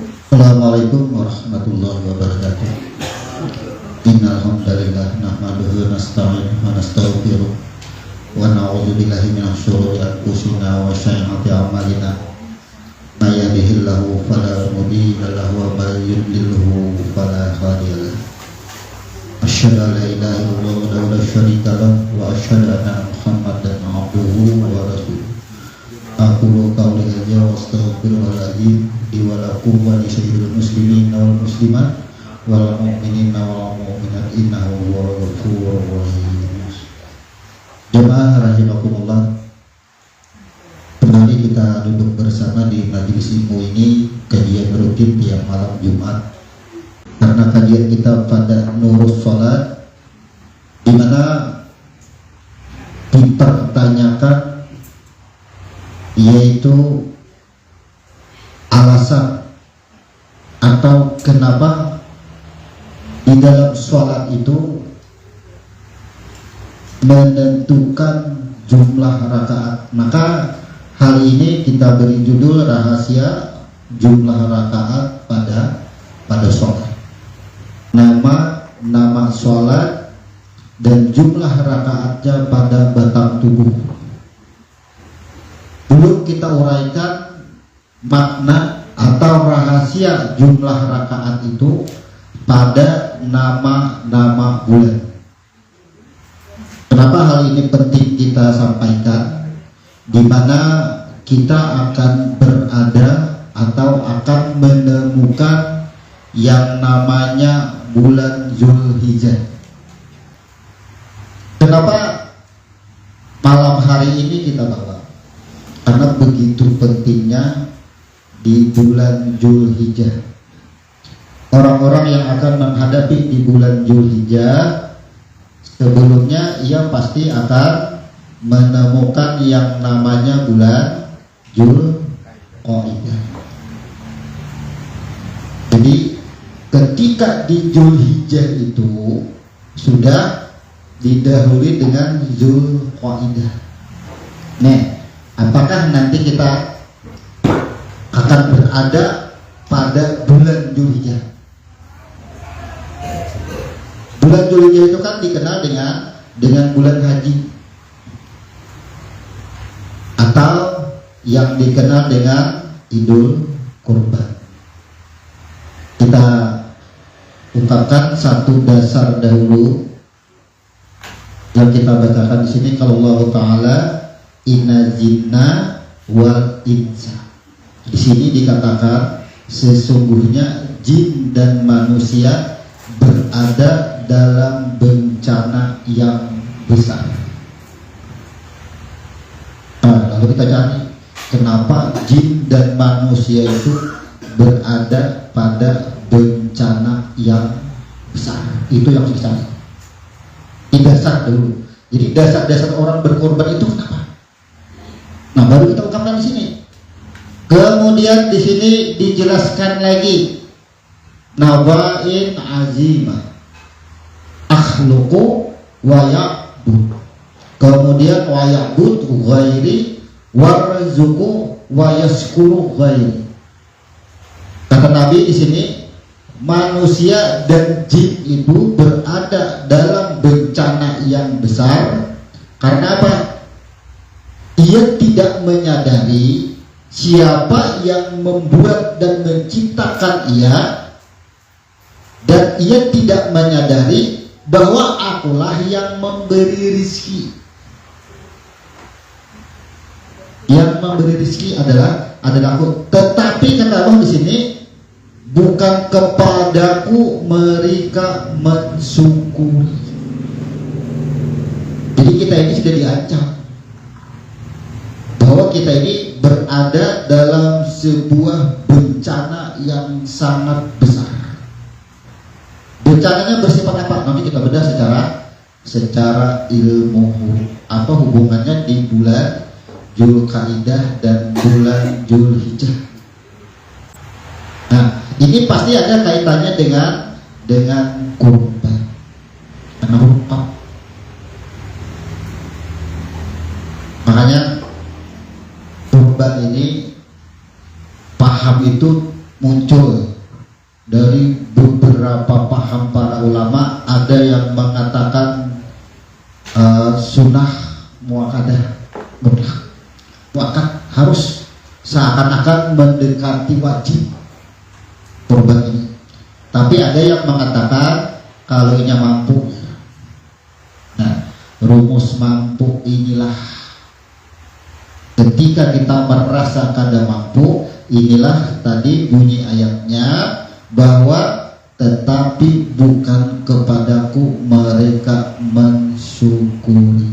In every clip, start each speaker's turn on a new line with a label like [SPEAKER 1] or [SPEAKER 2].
[SPEAKER 1] Assalamualaikum warahmatullahi wabarakatuh. Innal hamdalillah nahmaduhu wa nasta'inuhu wa nastaghfiruh wa na'udzu billahi minasy syururi anfusina wa sayyiati a'malina. May yahdihillahu fala mudilla lahu wa may yudlilhu fala hadiya lahu. Asyhadu an la ilaha illallah wahdahu la syarika lahu wa asyhadu anna Muhammadan abduhu wa rasuluh. Aqulu qawli hadza wa astaghfirullahaladzim li wa lakum wa li sayyidil muslimin wal muslimat wal mu'minina wal mu'minat innahu huwal ghafurur rahim. Jemaah rahimakumullah, kembali kita duduk bersama di majelis ilmu ini, kajian rutin tiap malam Jumat. Karena kajian kita pada Nurus Salat, di mana dipertanyakan yaitu alasan atau kenapa di dalam sholat itu menentukan jumlah rakaat. Maka hal ini kita beri judul rahasia jumlah rakaat pada sholat. Nama sholat dan jumlah rakaatnya pada batang tubuh. Dulu kita uraikan makna atau rahasia jumlah rakaat itu pada nama-nama bulan. Kenapa hal ini penting kita sampaikan? Di mana kita akan berada atau akan menemukan yang namanya bulan Zulhijjah. Kenapa malam hari ini kita bawa? Karena begitu pentingnya di bulan Zulhijjah. Orang-orang yang akan menghadapi di bulan Zulhijjah, sebelumnya ia pasti akan menemukan yang namanya bulan Zulqa'dah. Jadi ketika di Zulhijjah itu sudah didahului dengan Zulqa'dah. Nah, apakah nanti kita akan berada pada bulan Zulhijjah? Bulan Zulhijjah itu kan dikenal dengan bulan haji, atau yang dikenal dengan Idul Kurban. Kita ungkapkan satu dasar dahulu yang kita bacakan di sini. Kalau Allah Taala inna jinna wal insa, di sini dikatakan sesungguhnya jin dan manusia berada dalam bencana yang besar. Nah, lalu kita cari kenapa jin dan manusia itu berada pada bencana yang besar. Itu yang kita cari di dasar dulu. Jadi dasar-dasar orang berkorban itu kenapa? Nah, baru kita ungkapkan di sini. Kemudian di sini dijelaskan lagi nawain azimah akhluqu wa ya'bud. Kemudian wa ya'bud ghairi warzuqu wa yaskuru ghairi. Kata Nabi di sini, manusia dan jin itu berada dalam bencana yang besar. Karena apa? Ia tidak menyadari siapa yang membuat dan menciptakan ia, dan ia tidak menyadari bahwa akulah yang memberi rizki. Yang memberi rizki adalah aku. Tetapi kata Allah di sini, bukan kepadaku mereka mensyukuri. Jadi kita ini sudah diancam bahwa kita ini berada dalam sebuah bencana yang sangat besar. Bencananya bersifat apa? Nanti kita bedah secara ilmu apa hubungannya di bulan Zulqa'dah dan bulan Zulhijjah. Nah, ini pasti ada kaitannya dengan kurban. Karena kurban. Makanya kurban ini paham itu muncul dari beberapa paham para ulama. Ada yang mengatakan sunnah muakkadah, muakkad, harus seakan-akan mendekati wajib kurban ini. Tapi ada yang mengatakan kalau ini mampu. Nah, rumus mampu inilah ketika kita merasa kada mampu, inilah tadi bunyi ayatnya, bahwa tetapi bukan kepadaku mereka mensyukuri.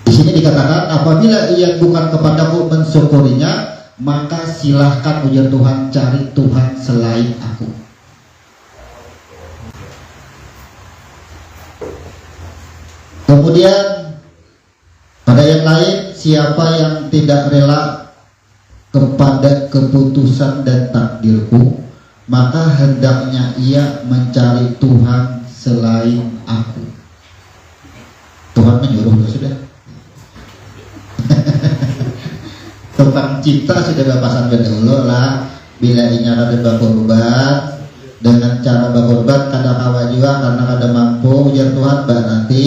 [SPEAKER 1] Di sini dikatakan apabila ia bukan kepadaku mensyukurinya, maka silahkan ujar Tuhan, cari Tuhan selain aku. Kemudian pada yang lain, siapa yang tidak rela kepada keputusan dan takdirku, maka hendaknya ia mencari Tuhan selain aku. Tuhan menyuruh, sudah. Tukang cipta sudah bapasan berdahulu lah. Bila inya kada berkorban dengan cara berkorban kada kawa juga karena kada mampu, ujar Tuhan, berarti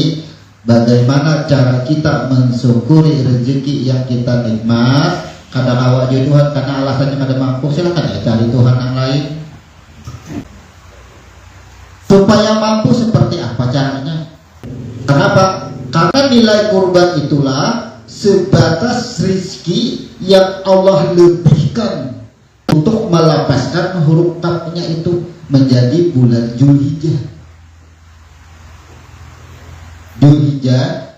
[SPEAKER 1] bagaimana cara kita mensyukuri rezeki yang kita nikmat. Kada kawa juga Tuhan karena alasannya kada mampu, silakan ya cari Tuhan yang lain. Supaya mampu seperti apa caranya? Kenapa? Karena nilai kurban itulah sebatas rezeki yang Allah lebihkan untuk melapaskan huruf tapnya itu menjadi bulan Zulhijjah. Zulhijjah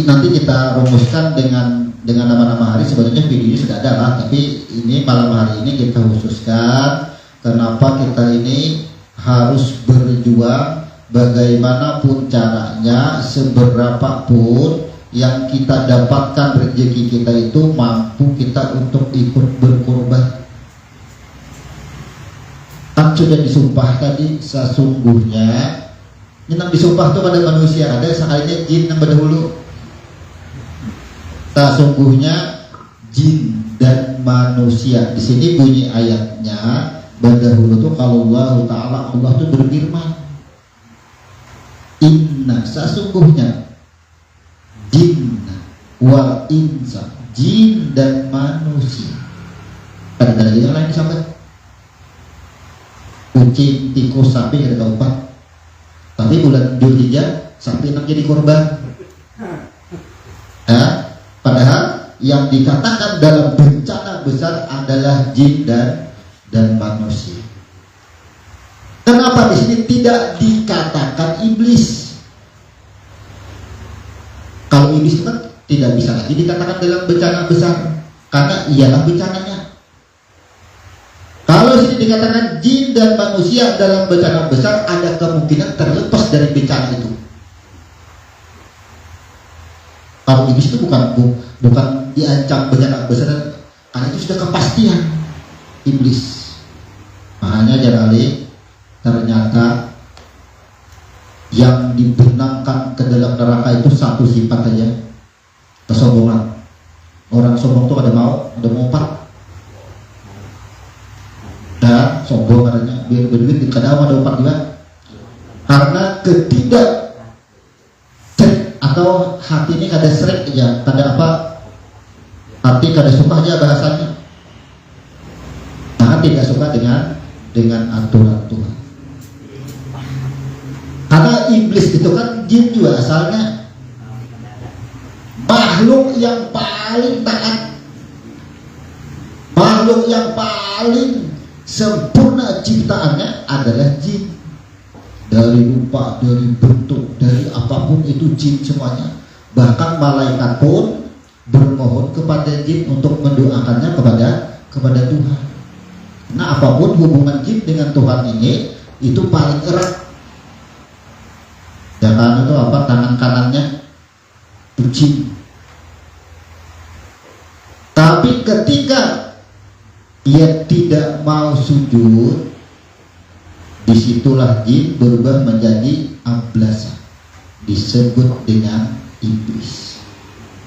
[SPEAKER 1] nanti kita rumuskan dengan nama-nama hari. Sebenarnya video ini sudah ada lah, tapi ini malam hari ini kita khususkan. Kenapa kita ini harus berjuang bagaimanapun caranya, seberapapun yang kita dapatkan rezeki kita itu, mampu kita untuk ikut berkorban. Kan sudah disumpah tadi, sesungguhnya ini yang disumpah itu pada manusia, ada sekalinya jin yang berdahulu. Sesungguhnya jin dan manusia. Di sini bunyi ayatnya berdahulu tuh kalau Allah tuh berfirman, inna, sesungguhnya jin wal insa, jin dan manusia. Ada lagi yang lain sampai kucing, tikus, sapi ada keempat. Tapi bulan Dzulhijjah sapi nak jadi korban. Padahal yang dikatakan dalam bencana besar adalah jin dan manusia. Kenapa di sini tidak dikatakan iblis? Kalau iblis itu kan tidak bisa lagi dikatakan dalam bencana besar, karena ialah bencananya. Kalau sini dikatakan jin dan manusia dalam bencana besar, ada kemungkinan terlepas dari bencana itu. Kalau iblis itu bukan diancam bencana besar, karena itu sudah kepastian iblis. Makanya Jalali, ternyata yang dibenamkan ke dalam neraka itu satu sifat aja, kesombongan. Orang sombong tuh ada mau empat. Dan sombong katanya biar berduit kadang ada empat juga. Karena ketidak atau hati ini kada seret aja, kada apa, hati kada suka aja bahasanya. Nah, tidak suka dengan aturan Tuhan. Karena iblis itu kan jin juga asalnya, makhluk yang paling taat, makhluk yang paling sempurna ciptaannya adalah jin. Dari rupa, dari bentuk, dari apapun itu jin semuanya. Bahkan malaikat pun bermohon kepada jin untuk mendoakannya kepada Tuhan. Nah, apapun hubungan jin dengan Tuhan ini itu paling erat. Jangan itu apa, tangan kanannya itu jin. Tapi ketika ia tidak mau sujud, disitulah jin berubah menjadi ablasa, disebut dengan iblis.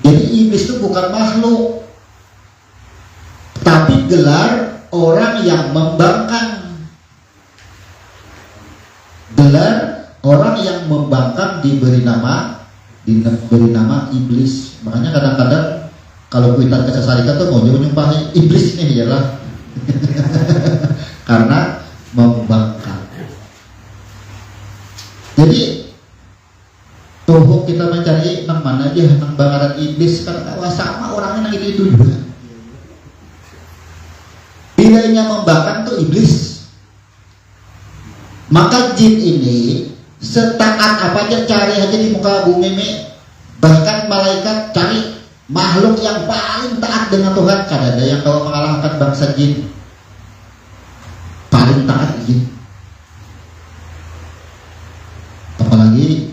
[SPEAKER 1] Jadi iblis itu bukan makhluk, tapi gelar orang yang membangkang. Gelar orang yang membangkang diberi nama iblis. Makanya kadang-kadang kalau kuitan kesasarikan tuh mau nyumpahi iblis ini ialah karena membangkang. Jadi toh kita mencari nang mana aja nang bangkaran iblis kan sama orangnya nang itu juga. Bilanya membangkang tuh iblis. Maka jin ini setaat apa aja cari aja di muka bumi ini, bahkan malaikat cari makhluk yang paling taat dengan Tuhan. Kan ada yang kalau mengalahkan bangsa jin, paling taat jin. Apalagi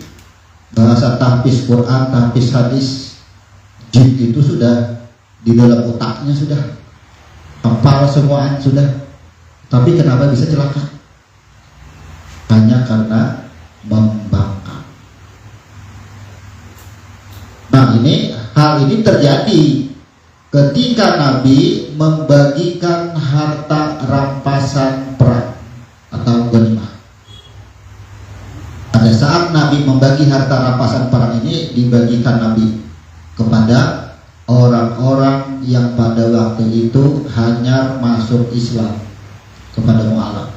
[SPEAKER 1] bahasa tahfiz Quran, tahfiz hadis, jin itu sudah di dalam otaknya sudah hafal semuaan sudah. Tapi kenapa bisa celaka? Hanya karena membangkang. Nah hal ini terjadi ketika Nabi membagikan harta rampasan perang atau ghanimah. Pada saat Nabi membagi harta rampasan perang ini, dibagikan Nabi kepada orang-orang yang pada waktu itu hanya masuk Islam, kepada mu'alaf.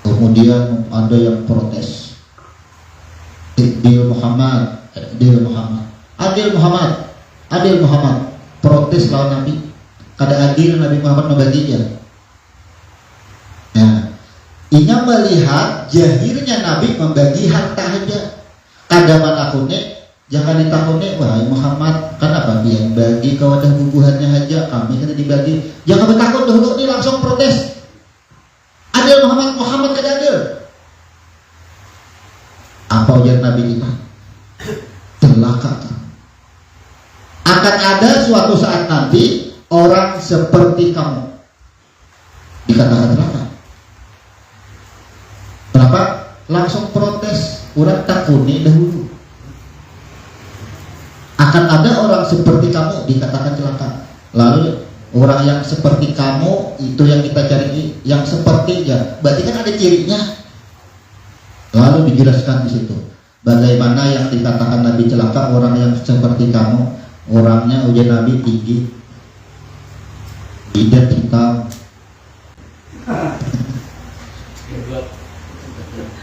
[SPEAKER 1] Kemudian ada yang protes, Adil Muhammad, protes lawan Nabi. Kada adil Nabi Muhammad membaginya. Nah, inya melihat jahirnya Nabi membagi harta aja. Kada manakune, jangan ditakuni, wah Muhammad, kenapa dia bagi ke wadah bubuhannya aja, kami kada dibagi. Jangan bertakut dulu, ini langsung protes. Adil Muhammad kada adil. Apa ujar Nabi kita? Celaka. Akan ada suatu saat nanti orang seperti kamu dikatakan celaka. Kenapa? Langsung protes. Urang takuni dahulu. Akan ada orang seperti kamu dikatakan celaka. Lalu orang yang seperti kamu itu yang kita cari, yang sepertinya. Berarti kan ada cirinya. Lalu dijelaskan di situ. Bagaimana yang dikatakan Nabi celaka, orang yang seperti kamu, orangnya ujian Nabi tinggi, bidang hitam.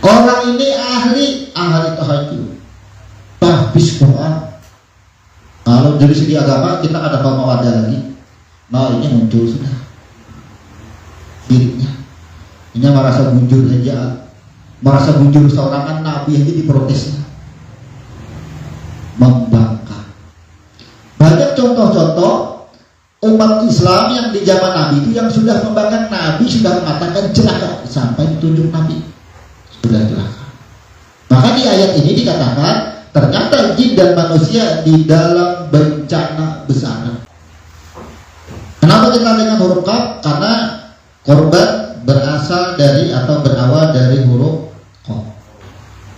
[SPEAKER 1] Orang ini ahli tahajud, tahfiz Quran. Kalau dari segi agama kita ada mau ada lagi. Nah ini muncul sudah dirinya. Ini merasa bujur aja, merasa bujur seorang Nabi aja diprotesnya, membangkang. Banyak contoh-contoh umat Islam yang di zaman Nabi itu yang sudah membangkang. Nabi sudah mengatakan celaka sampai ditunjuk Nabi sudah celaka. Maka di ayat ini dikatakan ternyata jin dan manusia di dalam bencana besar. Kenapa kita dengan huruf kaf? Karena korban berasal dari atau berawal dari huruf qaf.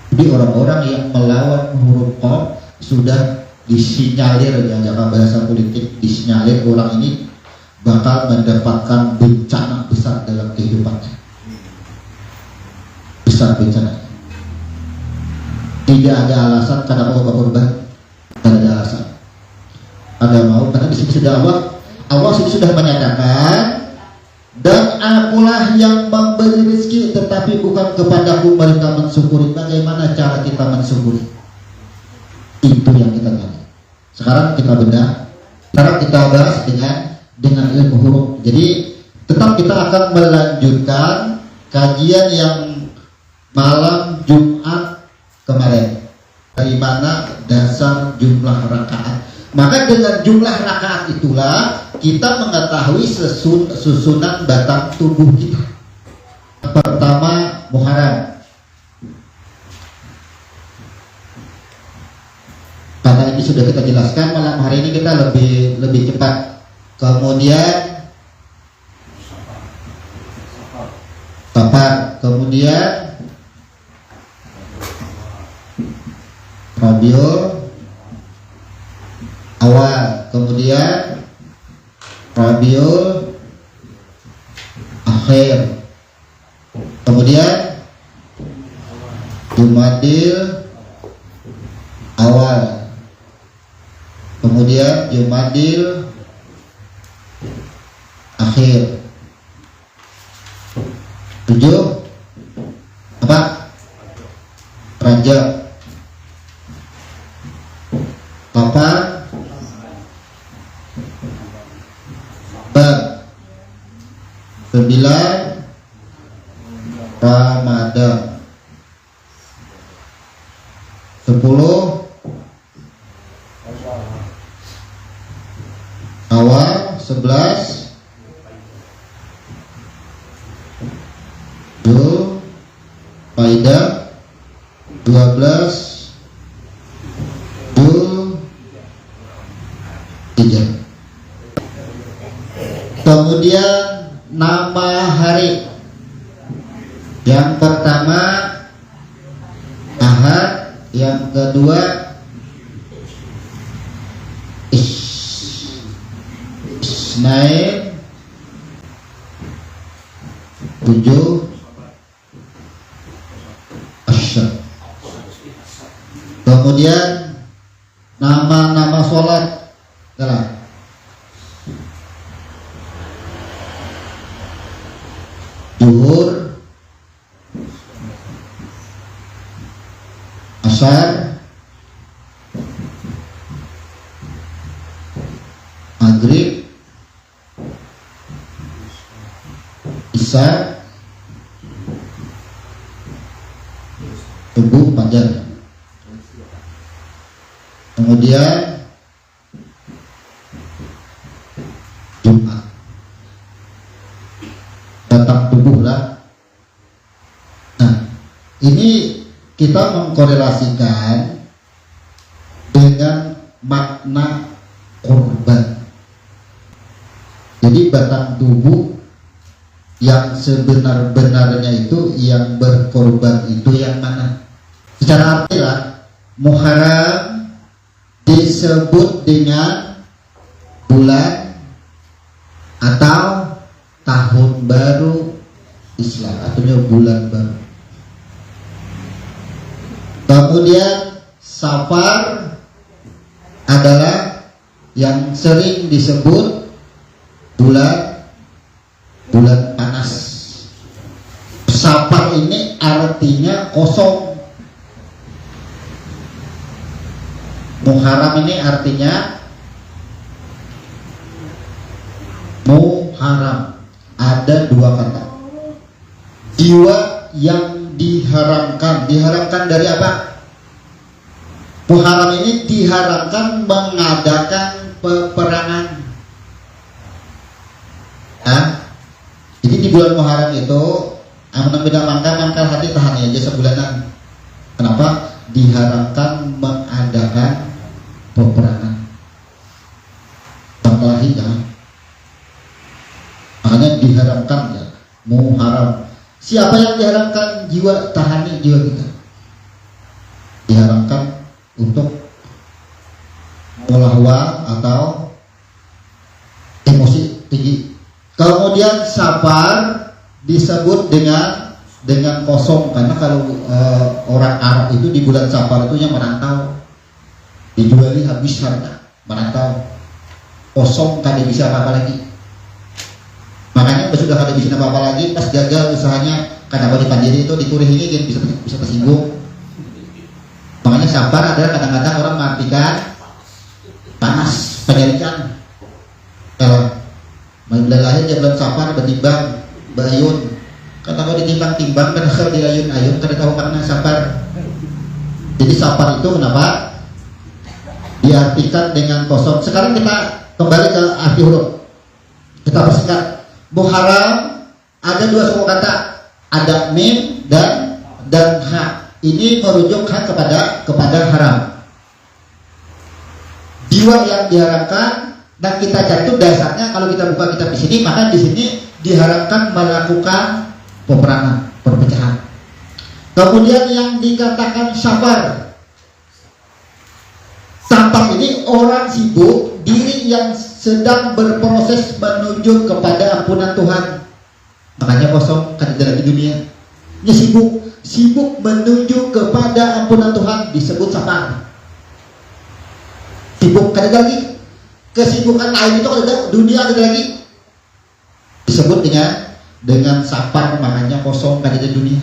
[SPEAKER 1] Jadi orang-orang yang melawan huruf qaf sudah disinyalir, ya jangan bahasa politik, disinyalir orang ini bakal mendapatkan bencana besar dalam kehidupannya. Besar bencana. Tidak ada alasan kenapa korban. Tidak ada alasan. Ada mau karena di sini sudah Allah sudah menyatakan, dan akulah yang memberi rezeki, tetapi bukan kepadaku mereka mensyukuri. Bagaimana cara kita mensyukuri? Itu yang kita cari. Sekarang kita bedah. Sekarang kita bahas dengan ilmu huruf. Jadi tetap kita akan melanjutkan kajian yang malam Jumat kemarin. Dari mana dasar jumlah rakaat. Maka dengan jumlah rakaat itulah kita mengetahui susunan batang tubuh kita. Pertama Muharram. Karena ini sudah kita jelaskan, malam hari ini kita lebih cepat. Kemudian Safar, kemudian Rabiul Awal, kemudian Rabiul Akhir, kemudian Jumadil Awal, kemudian Jumadil Akhir. 7 apa? Rajab. 8 Bab. 9 Ramadan. 10 Awal. 11 Dzul Qaidah. 12 Dzul Hijjah. Kemudian nama hari. Yang pertama Ahad, yang kedua Isnain, 7 Asyar. Kemudian nama-nama sholat adalah Zuhur, Asar, Maghrib, Isya, Subuh, Fajar. Kemudian Jumat, datang tubuh lah. Nah, ini kita mengkorelasikan dengan makna korban. Jadi batang tubuh yang sebenar-benarnya itu, yang berkorban itu yang mana? Secara arti lah, Muharram disebut dengan bulan atau tahun baru Islam, artinya bulan baru. Kemudian Safar adalah yang sering disebut bulan panas. Safar ini artinya kosong. Muharram ini artinya Muharram. Ada dua kata. Jiwa yang diharamkan. Diharamkan dari apa? Muharram ini diharamkan mengadakan peperangan. Jadi di bulan Muharram itu amun beda mangkal hati tahan aja sebulanan. Kenapa? Diharamkan mengadakan peperangan. Berkelahi jangan. Makanya diharamkan ya, Muharram. Siapa yang diharamkan? Jiwa, tahani jiwa kita. Diharamkan untuk mulahwa atau emosi tinggi. Kemudian Safar disebut dengan kosong, karena kalau orang Arab itu di bulan Safar itu yang merantau, dijuali habis harga, merantau, kosong, kada bisa apa-apa lagi. Makanya sudah kada bisa apa-apa lagi, pas gagal usahanya, kadang dipandiri itu dikurih ini dia bisa tersinggung. Makanya Safar adalah kadang-kadang orang mengartikan panas, penyelidikan. Kalau bulan lahir dia bulan Safar bertimbang, bayun. Kata kau ditimbang-timbang dan kalau diayun-ayun kada tahu karena Safar. Jadi Safar itu kenapa diartikan dengan kosong. Sekarang kita kembali ke arti huruf. Kita persingkat. Muharram ada dua suku kata, ada mim dan ha. Ini merujuk kepada haram. Jiwa yang diharamkan dan kita jatuh dasarnya kalau kita buka kitab di sini, maka di sini diharamkan melakukan peperangan, perpecahan. Kemudian yang dikatakan Safar ini orang sibuk, diri yang sedang berproses menuju kepada ampunan Tuhan. Makanya kosong kan tidak di dunia. Dia sibuk menuju kepada ampunan Tuhan, disebut sabar. Sibuk kan ada lagi. Kesibukan lain itu ada dunia ada lagi. Disebut dengan sabar, makanya kosong kan ada dunia.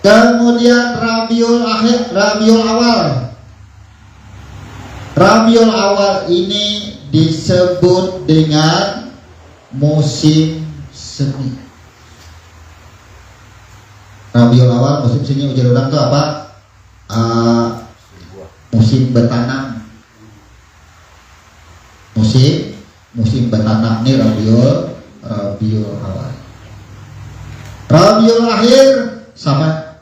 [SPEAKER 1] Kemudian Rabiul Awal. Rabiul Awal ini disebut dengan musim semi. Rabiul Awal musim semi ujar orang itu apa? Musim bertanam. Musim bertanam ini Rabiul Awal. Rabiul Akhir sama.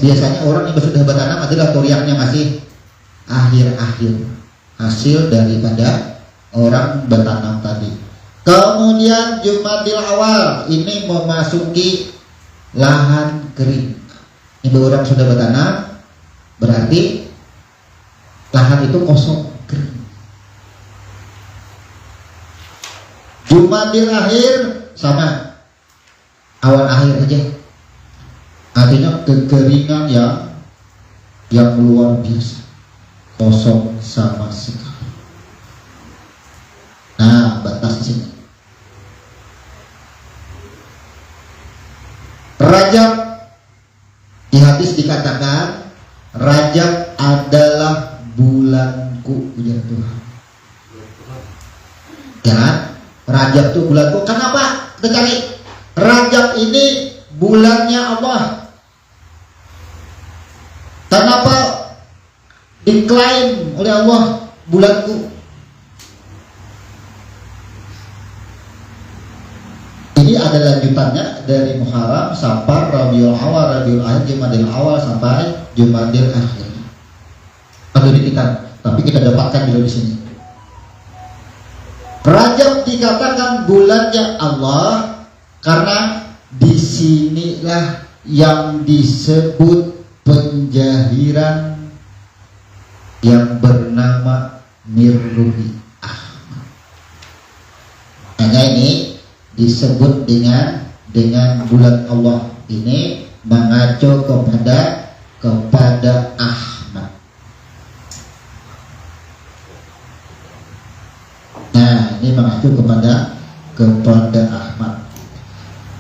[SPEAKER 1] Biasanya orang yang sudah bertanam adalah toriaknya masih akhir-akhir hasil daripada orang bertanam tadi. Kemudian Jumadil Awal ini memasuki lahan kering. Ini orang sudah bertanam, berarti lahan itu kosong kering. Jumadil Akhir sama, awal akhir aja. Artinya kekeringan yang luar biasa, kosong sama sekali. Nah, batas di sini. Rajab, di hadis dikatakan Rajab adalah bulanku, ujar Tuhan. Jangan Rajab itu bulanku. Kenapa? Kita cari. Rajab ini bulannya Allah. Kenapa diklaim oleh Allah bulanku? Ini ada lanjutannya dari Muharram, Safar, Rabiul Awal, Rabiul Akhir, Jumadil Awal sampai Jumadil Akhir. Atau dikitakan, tapi kita dapatkan dulu di sini. Rajab dikatakan bulannya Allah karena disinilah yang disebut penjahiran yang bernama Mirruhi Ahmad. Makanya ini disebut dengan bulan Allah ini mengacu kepada Ahmad. Nah, ini mengacu kepada Ahmad.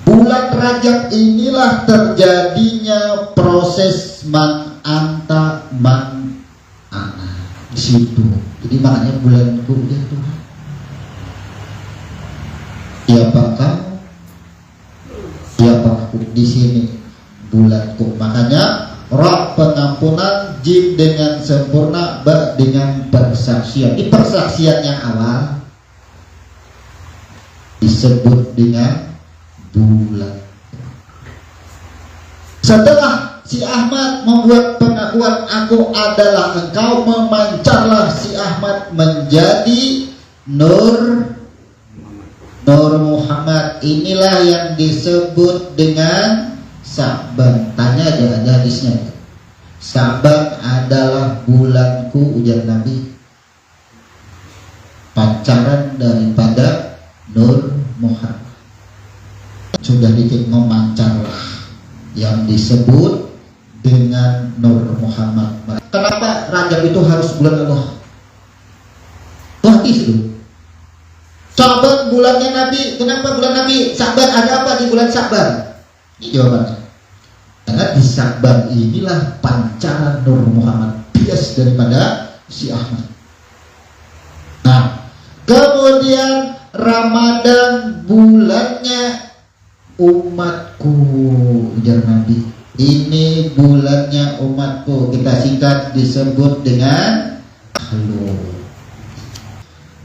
[SPEAKER 1] Bulan Rajab inilah terjadinya proses man anta man ana di situ. Jadi makanya bulanku ya Tuhan. Siapa kamu? Siapa aku di sini? Bulanku. Makanya Ra pengampunan, Jim dengan sempurna, Ba dengan persaksian. Di persaksian yang awal disebut dengan bulan. Setelah si Ahmad membuat pengakuan aku adalah engkau, memancarlah si Ahmad menjadi Nur Muhammad. Inilah yang disebut dengan Sa'ban. Tanya aja ada hadisnya. Sa'ban adalah bulanku, ujar Nabi, pancaran daripada Nur Muhammad. Sudah dikit memancarlah yang disebut dengan Nur Muhammad. Kenapa Rajab itu harus bulan Allah? Hadis itu. Sa'ban bulannya Nabi. Kenapa bulan Nabi? Sa'ban, ada apa di bulan Sa'ban? Ini jawabannya. Karena di Sa'ban inilah pancaran Nur Muhammad, bias daripada si Ahmad. Nah, kemudian Ramadan bulannya umatku, ujar Nabi. Ini bulannya umatku. Kita singkat disebut dengan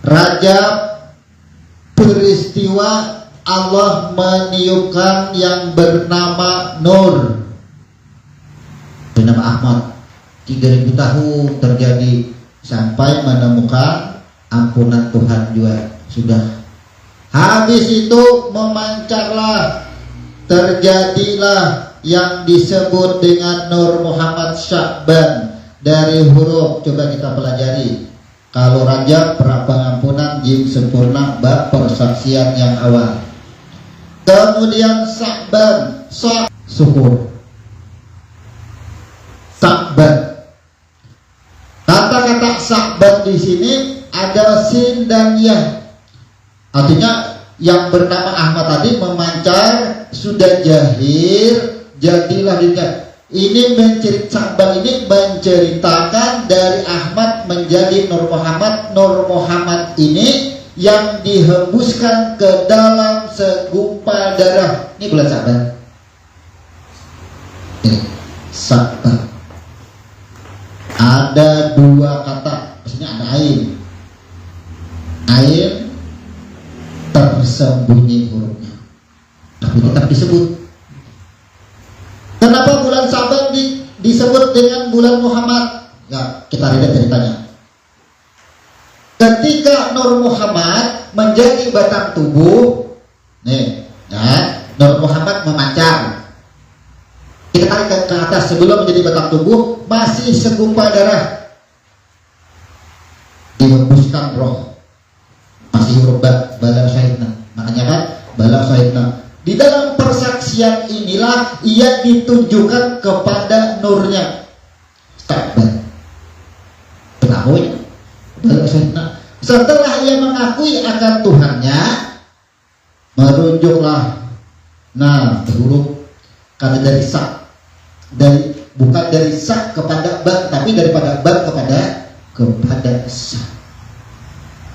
[SPEAKER 1] Rajab, peristiwa Allah meniupkan yang bernama Nur, bernama Ahmad. 3000 tahun terjadi sampai menemukan ampunan Tuhan juga sudah. Habis itu memancarlah, terjadilah yang disebut dengan Nur Muhammad Sya'ban. Dari huruf, coba kita pelajari. Kalau Rajab prapangampunan, jim sempurna bab persaksian yang awal. Kemudian Sa'ban, syukur. Sa'ban. Kata-kata Sa'ban di sini ada sin dan ya. Artinya yang bernama Ahmad tadi memancar, sudah jahir, jadilah dirinya. Ini Sa'ban ini menceritakan dari Ahmad menjadi Nur Muhammad. Nur Muhammad ini yang dihembuskan ke dalam segumpal darah. Ini bulan Sa'ban. Ini Sa'ban. Ada dua kata, maksudnya ada ain. Ain tersembunyi hurufnya, tapi tetap disebut. Kenapa bulan Sa'ban disebut dengan bulan Muhammad? Ya, kita lihat ceritanya. Ketika Nur Muhammad menjadi batang tubuh, nih, ya, Nur Muhammad memancar. Kita tarik ke atas, sebelum menjadi batang tubuh masih segumpal darah, dihembuskan roh, masih huruf bala syahidna. Makanya kan bala syahidna. Di dalam persaksian inilah ia ditunjukkan kepada nurnya. Sa'ban. Ketahui bala syahidna. Setelah ia mengakui akan Tuhannya, merunjuklah huruf kata dari sa, bukan dari sa kepada ban, tapi daripada ban kepada sa.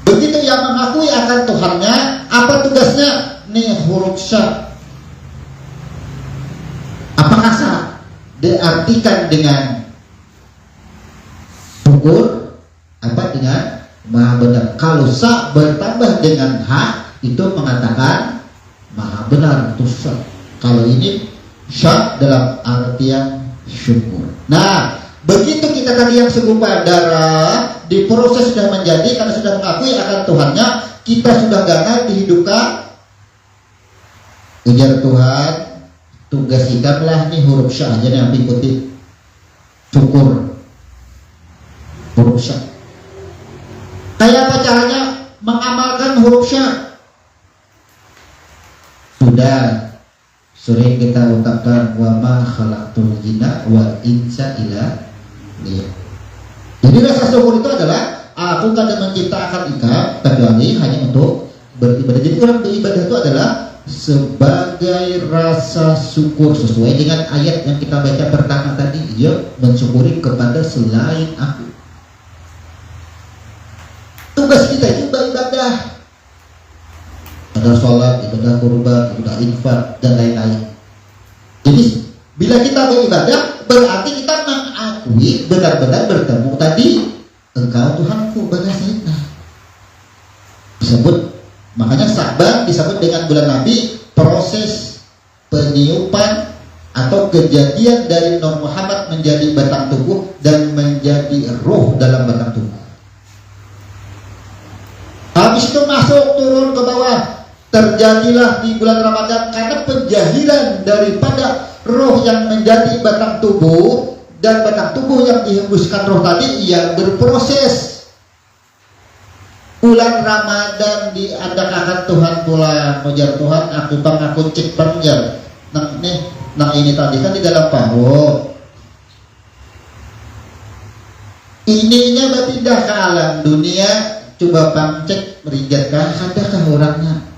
[SPEAKER 1] Begitu ia mengakui akan Tuhannya, apa tugasnya? Nih huruf sya. Apakah sa diartikan dengan syukur? Apa dengan maha benar? Kalau sa bertambah dengan ha, itu mengatakan maha benar itu sya. Kalau ini sya dalam artian syukur. Nah, begitu kita tadi yang segumpal darah diproses sudah menjadi, karena sudah mengakui akan Tuhannya, kita sudah gagal dihidupkan. Ujar Tuhan, tugaskanlah nih huruf sya aja yang diikuti syukur. Huruf sya. Kayak apa caranya mengamalkan huruf sya? Sudah sering kita ucapkan wa ma khalaqtul jinna wal insa illa liya'budun. Jadi rasa syukur itu adalah aku kadang menciptakan ikan kecuali hanya untuk beribadah. Jadi orang beribadah itu adalah sebagai rasa syukur sesuai dengan ayat yang kita baca pertama tadi. Ia mensyukuri kepada selain aku. Tugas kita itu beribadah. Ada sholat, ibadah kurban, ibadah infak, dan lain-lain. Jadi bila kita beribadah, berarti kita mengakui benar-benar bertemu tadi, engkau Tuhanku, bala syahidna. Disebut, makanya Sa'ban disebut dengan bulan Nabi, proses peniupan atau kejadian dari Nur Muhammad menjadi batang tubuh dan menjadi roh dalam batang tubuh. Habis itu masuk turun ke bawah. Terjadilah di bulan Ramadan karena penjahilan daripada roh yang menjadi batang tubuh, dan batang tubuh yang dihembuskan roh tadi ia berproses. Bulan Ramadan diadakan Tuhan pula, ujar Tuhan aku cek panjang. Nah ini tadi kan di dalam paruh. Ininya berpindah ke alam dunia, coba pangcek merigatkan adakah orangnya.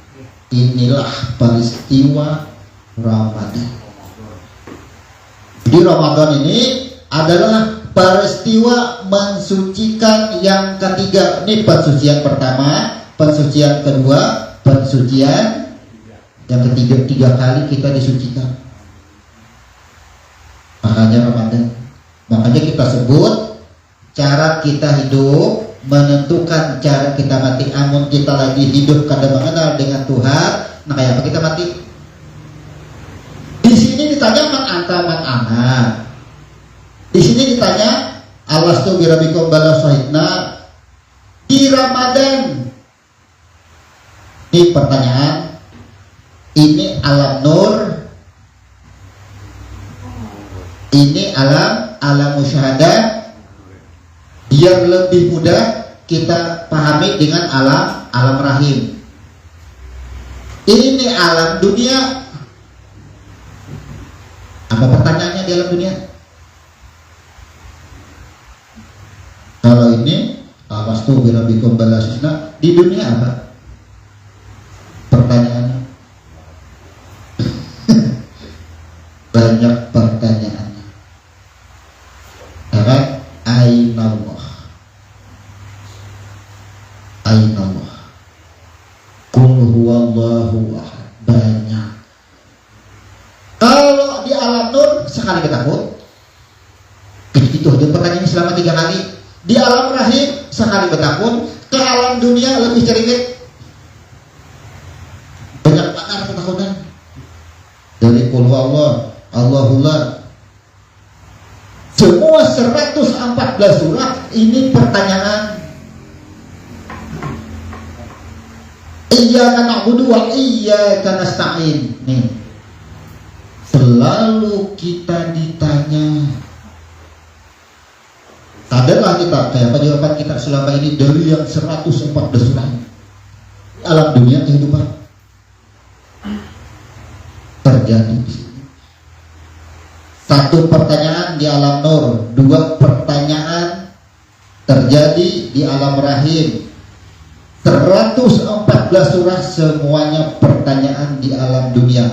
[SPEAKER 1] Inilah peristiwa Ramadan. Di Ramadan ini adalah peristiwa mensucikan yang ketiga. Ini pensucian pertama, pensucian kedua, pensucian yang ketiga. 3 kali kita disucikan. Makanya Ramadan. Makanya kita sebut cara kita hidup menentukan cara kita mati. Amun kita lagi hidup kada mengenal dengan Tuhan, nah kayak apa kita mati? Di sini ditanya man anta man ana. Di sini ditanya alastu birabikum bala syahidna di Ramadan. Ini pertanyaan. Ini alam nur. Ini alam musyahadah. Biar lebih mudah kita pahami dengan alam rahim. Ini alam dunia. Apa pertanyaannya di alam dunia? Kalau ini alastu birabbikum balasna, di dunia apa? Pertanyaannya banyak pertanyaannya. Kan? Ainallah, Ainallah, Qul huwallahu ahad. Banyak. Kalau di alam nur sekali bertakut, itu aja pertanyaannya selama 3 kali. Di alam rahim sekali bertakut. Ke alam dunia lebih cerimit. Banyak banget ketakutan. Dari Qul huwallah, Allahullah, semua 114 surat ini pertanyaan. Iyyaka na'budu wa iyyaka nasta'in. Nih, selalu kita ditanya. Sadarlah kita, kayak jawaban kita selama ini dari yang 114 surat. Alam dunia kehidupan terjadi di sini. 1 pertanyaan di alam nur, 2 pertanyaan terjadi di alam rahim. 114 surah semuanya pertanyaan di alam dunia.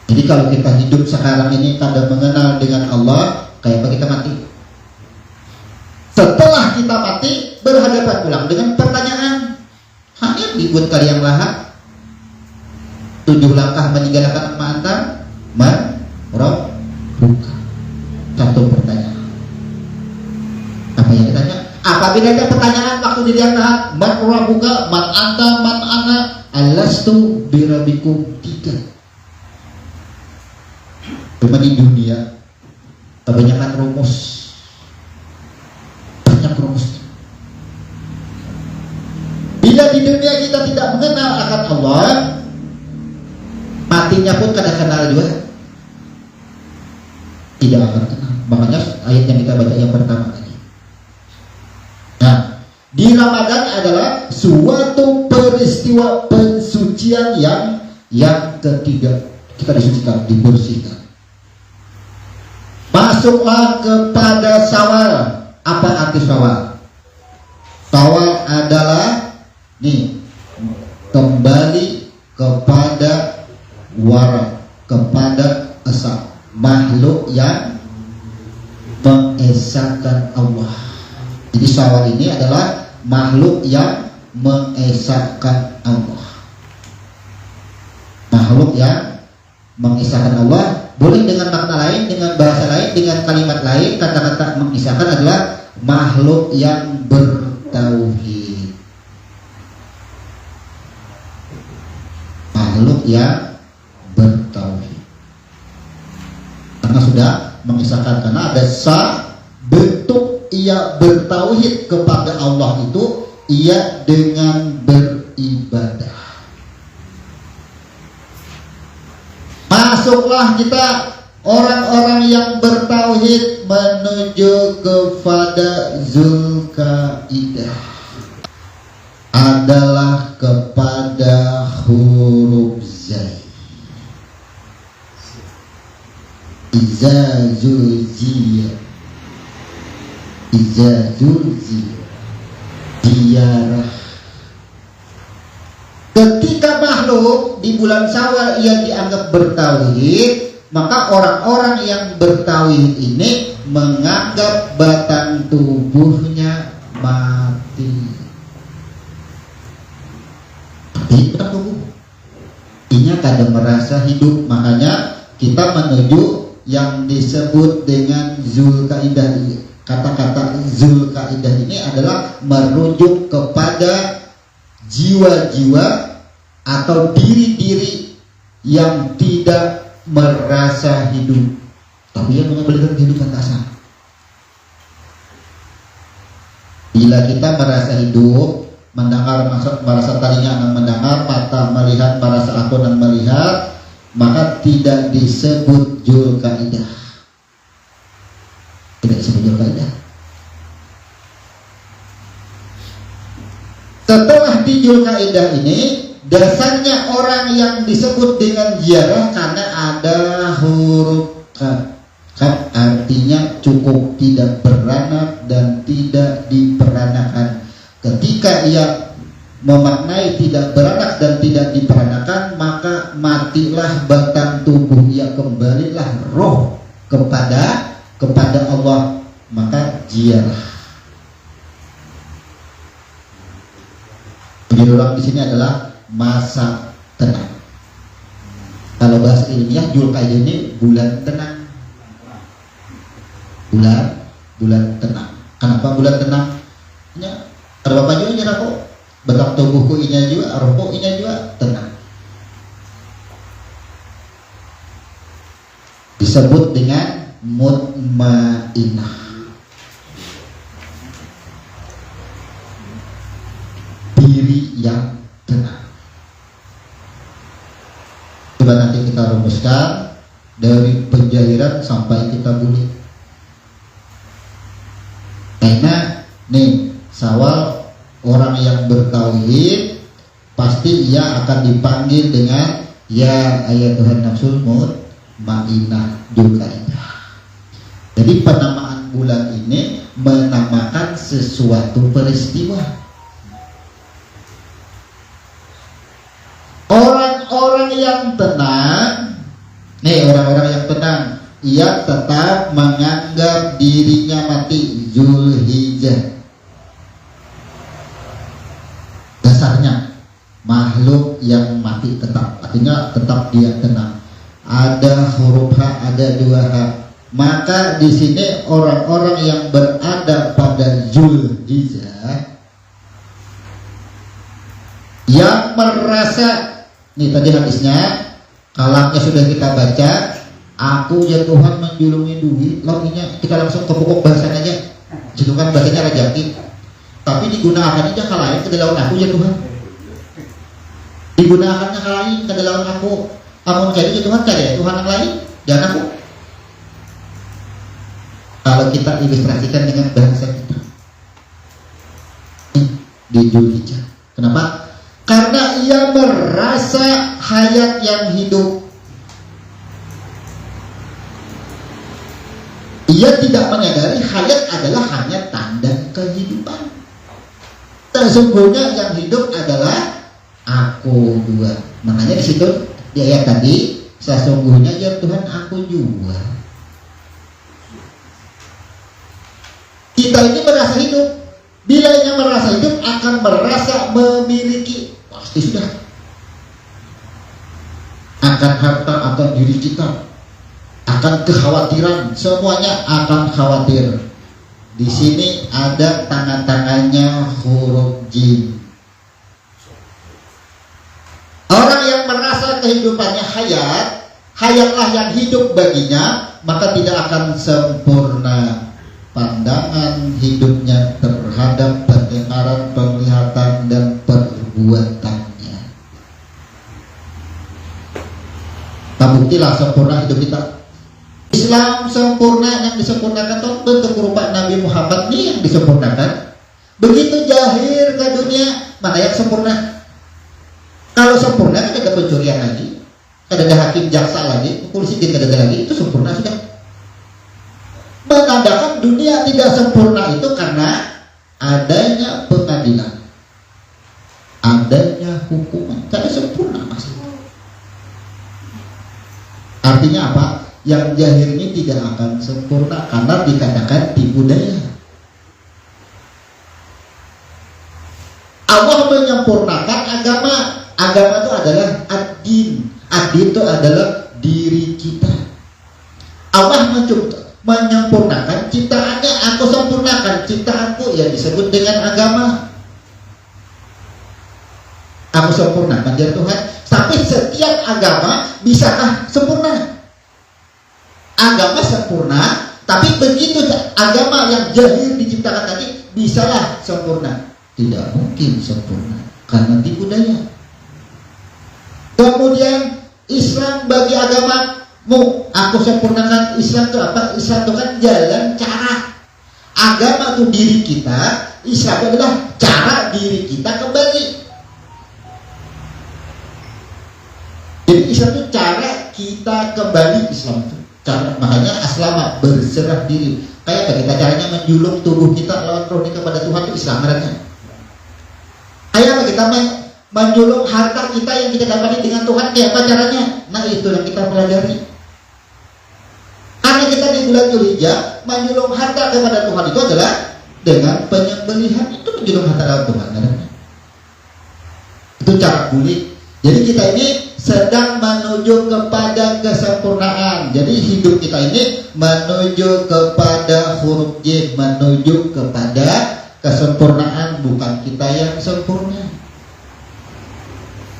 [SPEAKER 1] Jadi kalau kita hidup sekarang ini kada mengenal dengan Allah, kayak apa kita mati? Setelah kita mati, berhadapan ulang dengan pertanyaan. Hanya dibuat kalian lahap 7 langkah meninggalkan mantan roh buka. 1 pertanyaan. Apa yang ditanya? Apabila ada pertanyaan waktu di lihat man roh buka, man anta, man ana, alastu birabbikum, 3. Cuma di dunia kebanyakan rumus, banyak rumus. Bila di dunia kita tidak mengenal akan Allah, matinya pun kada kenal juga, tidak akan kenal. Makanya ayat yang kita baca yang pertama tadi. Nah, di Ramadan adalah suatu peristiwa pensucian yang ketiga. Kita disucikan, dibersihkan. Masuklah kepada Syawal. Apa arti Syawal? Syawal adalah kembali kepada wara, kepada esa, makhluk yang mengesahkan Allah. Jadi Syawal ini adalah makhluk yang mengesahkan Allah. Makhluk yang mengesahkan Allah. Boleh dengan makna lain, dengan bahasa lain, dengan kalimat lain. Kata-kata mengisahkan adalah makhluk yang bertauhid. Makhluk yang bertauhid. Karena sudah mengisahkan, karena ada bentuk ia bertauhid kepada Allah itu ia dengan beribadah. Masuklah kita orang-orang yang bertauhid menuju kepada Zulkaidah, adalah kepada huruf Zai. Iza zulziyah, diarah. Ketika makhluk di bulan Syawal ia dianggap bertauhid, maka orang-orang yang bertauhid ini menganggap batang tubuhnya mati. Mati batang tubuh. Ini kada merasa hidup. Makanya kita menuju yang disebut dengan Zulkaidah. Kata-kata Zulkaidah ini adalah merujuk kepada jiwa-jiwa atau diri-diri yang tidak merasa hidup, tapi yang mengembalikan kehidupan kasar. Bila kita merasa hidup, mendengar merasa telinga mendengar, mata melihat merasa aku melihat, maka tidak disebut Zulkaidah. Tidak disebut Zulkaidah. arti Dzulqa'dah ini, dasarnya orang yang disebut dengan ziarah karena ada huruf kaf. Kaf artinya cukup, tidak beranak dan tidak diperanakan. Ketika ia memaknai tidak beranak dan tidak diperanakan, maka matilah batang tubuh ia, kembalilah roh kepada Allah, maka ziarah. Penjelasan di sini adalah masa tenang. Kalau bahasa ilmiah Dzulqa'dah ini bulan tenang. Bulan tenang. Kenapa bulan tenang? Ya, ada bapak juga nyerah kok. Batang tubuhku inya juga, rohku inya juga tenang. Disebut dengan mutmainah. Diri yang tenang. Coba nanti kita rumuskan dari penjahiran sampai kita bunyi. Karena nih Syawal, orang yang bertauhid pasti ia akan dipanggil dengan ya ayatuhan nafsul mutmainah Dzulqa'dah. Jadi penamaan bulan ini menamakan sesuatu peristiwa. Orang-orang yang tenang, nih orang-orang yang tenang, ia tetap menganggap dirinya mati. Zulhijjah dasarnya makhluk yang mati tetap, artinya tetap dia tenang. Ada huruf H, ada dua H. Maka di sini orang-orang yang berada pada Zulhijjah yang merasa, nih tadi hadisnya, kalamnya sudah kita baca, aku ya Tuhan menjulungi duit, lalu kita langsung ke pokok bahasan aja. Itu kan bahasanya rajaki, tapi digunakannya ke lain ke dalam aku ya Tuhan. Digunakannya ke lain ke dalam aku. Amun jadi Tuhan kayak Tuhan yang lain dan aku. Kalau kita ilustrasikan dengan bahasa kita di Dzulhijjah, kenapa? Karena ia merasa hayat yang hidup. Ia tidak menyadari hayat adalah hanya tanda kehidupan. Sesungguhnya yang hidup adalah aku juga. Makanya di situ di ayat tadi, sesungguhnya ya Tuhan aku juga. Kita ini merasa hidup. Bila ia merasa hidup akan merasa memiliki, pasti sudah. Akan harta, akan diri kita, akan kekhawatiran, semuanya akan khawatir. Di sini ada tangan-tangannya huruf jim. Orang yang merasa kehidupannya hayatlah yang hidup baginya, maka tidak akan sempurna pandangan hidupnya terhadap pendengaran, penglihatan, dan perbuatannya. Tak buktilah sempurna hidup kita. Islam sempurna, yang disempurnakan itu bentuk rupa Nabi Muhammad nih yang disempurnakan. Begitu jahir ke dunia, mana yang sempurna? Kalau sempurna kan ada pencurian lagi, ada hakim jaksa lagi, polisi tidak ada lagi, itu sempurna sudah. Menandakan dunia tidak sempurna itu karena adanya pengadilan, adanya hukuman, tidak sempurna maksudnya. Artinya apa? Yang jahir ini tidak akan sempurna karena dikatakan tipu daya. Allah menyempurnakan agama. Agama itu adalah ad-din. Ad-din itu adalah diri kita. Allah menyempurnakan ciptaannya. Aku sempurnakan ciptaanku, ya disebut dengan agama. Aku sempurnakan ya Tuhan. Tapi setiap agama bisakah sempurna? Agama sempurna, tapi begitu agama yang jahil diciptakan tadi bisalah sempurna? Tidak mungkin sempurna karena tipu daya. Kemudian Islam bagi agamamu, aku sempurnakan Islam itu apa? Islam itu kan jalan cara. Agama itu diri kita, Islam itu adalah cara diri kita kembali. Jadi Islam itu cara kita kembali Islam itu. Cara, makanya aslama, berserah diri. Kayak apa kita caranya menjulung tubuh kita lawan roh kepada Tuhan itu Islam caranya. Kayak apa kita menjulung harta kita yang kita dapati dengan Tuhan, kayak apa caranya? Nah itu yang kita pelajari. Karena kita di bulan Dzulhijjah menjulung harta kepada Tuhan itu adalah dengan penyembelihan, itu menjulung harta kepada Tuhan caranya. Itu cara kulit. Jadi kita ini sedang menuju kepada kesempurnaan. Jadi hidup kita ini menuju kepada huruf J, menuju kepada kesempurnaan, bukan kita yang sempurna.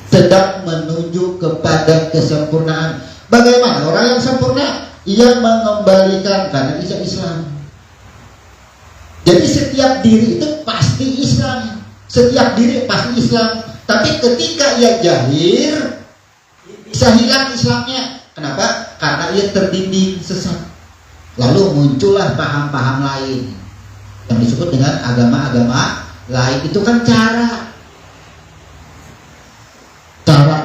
[SPEAKER 1] Sedang menuju kepada kesempurnaan. Bagaimana orang yang sempurna? Ia mengembalikan karena Islam. Jadi setiap diri itu pasti Islam. Setiap diri pasti Islam. Tapi ketika ia jahil, bisa hilang Islamnya. Kenapa? Karena ia terbimbing sesat. Lalu muncullah paham-paham lain yang disebut dengan agama-agama lain. Itu kan cara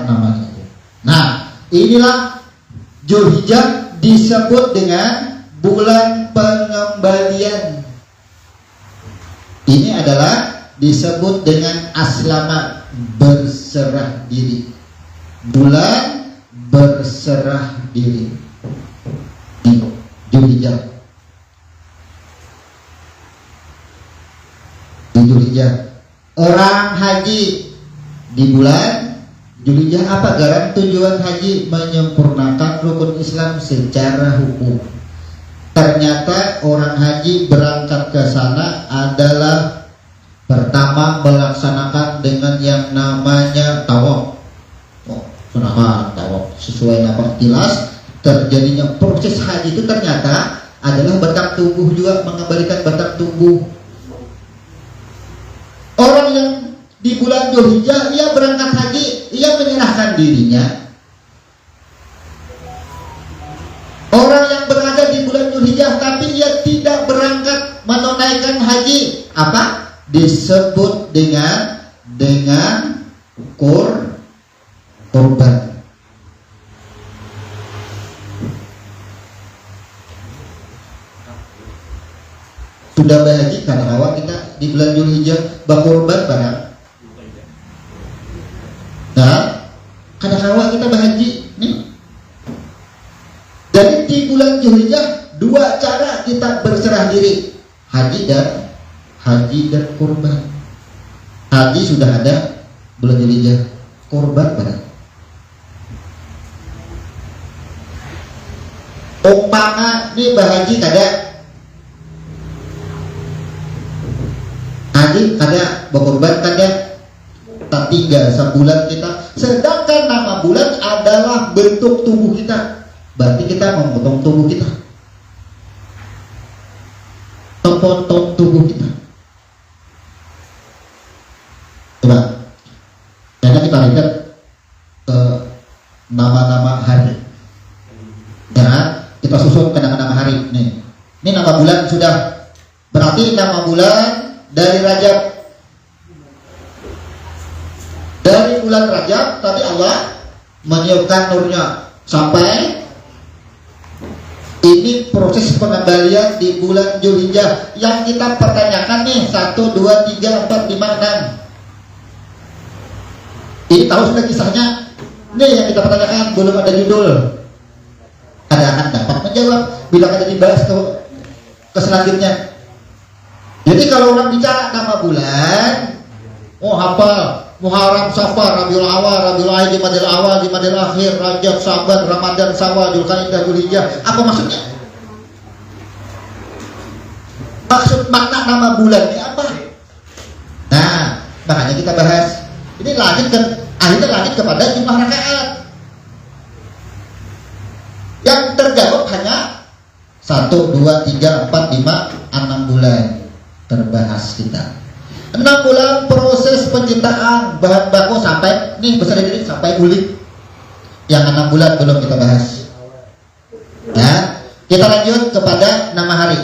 [SPEAKER 1] namanya. Nah, inilah Dzulhijjah disebut dengan bulan pengembalian. Ini adalah disebut dengan aslama, berserah diri. Bulan berserah diri di Dzulhijjah. Di Dzulhijjah. Orang haji di bulan Dzulhijjah, apa garam tujuan haji? Menyempurnakan rukun Islam secara hukum. Ternyata orang haji berangkat ke sana adalah pertama melaksanakan dengan yang namanya tawaf. Tawaf sesuai nama jelas. Terjadinya proses haji itu ternyata adalah batang tubuh juga, mengembalikan batang tubuh. Orang yang di bulan Dzulhijjah ia berangkat haji, ia menyerahkan dirinya. Orang yang berada di bulan Dzulhijjah tapi ia tidak berangkat menunaikan haji, apa? Disebut dengan korban. Sudah berhaji karena awal kita di bulan Dzulhijjah berkorban barang. Nah, karena awal kita berhaji nih. Jadi di bulan Dzulhijjah dua cara kita berserah diri, haji dan kurban. Haji sudah ada bulan Dzulhijjah, kurban barang. Umpama ini berhaji kada, haji kada, berkurban kada, tak tinggal sebulan kita. Sedangkan nama bulan adalah bentuk tubuh kita, berarti kita memotong tubuh kita, memotong tubuh kita. Coba, karena kita lihat ke nama-nama hari. Nah, kita susun ke nama-nama hari. Nih, ini nama bulan sudah. Berarti nama bulan dari Rajab. Dari bulan Rajab, tapi Allah meniupkan nurnya sampai ini proses pengembalian di bulan Dzulhijjah. Yang kita pertanyakan nih 1, 2, 3, 4, 5, 6. Ini tahu sudah kisahnya. Ini yang kita pertanyakan, belum ada judul. Ada akan dapat menjawab bila ada dibahas ke selanjutnya. Jadi kalau orang bicara nama bulan, oh hafal Muharram, Safar, Rabiul Awal, Rabiul Akhir, Jumadil Awal, Jumadil Akhir, Rajab, Saban, Ramadan, Syawal, Dzulqa'dah, Dzulhijjah. Apa maksudnya? Maksud makna nama bulan ini apa? Nah, makanya kita bahas. Ini akhirnya lanjut kepada jumlah rakaat. Yang terjawab hanya 1, 2, 3, 4, 5, 6 bulan terbahas kita. 6 bulan proses penciptaan bahan baku sampai nih besar ini sampai kulit. Yang 6 bulan belum kita bahas. Ya, kita lanjut kepada nama hari.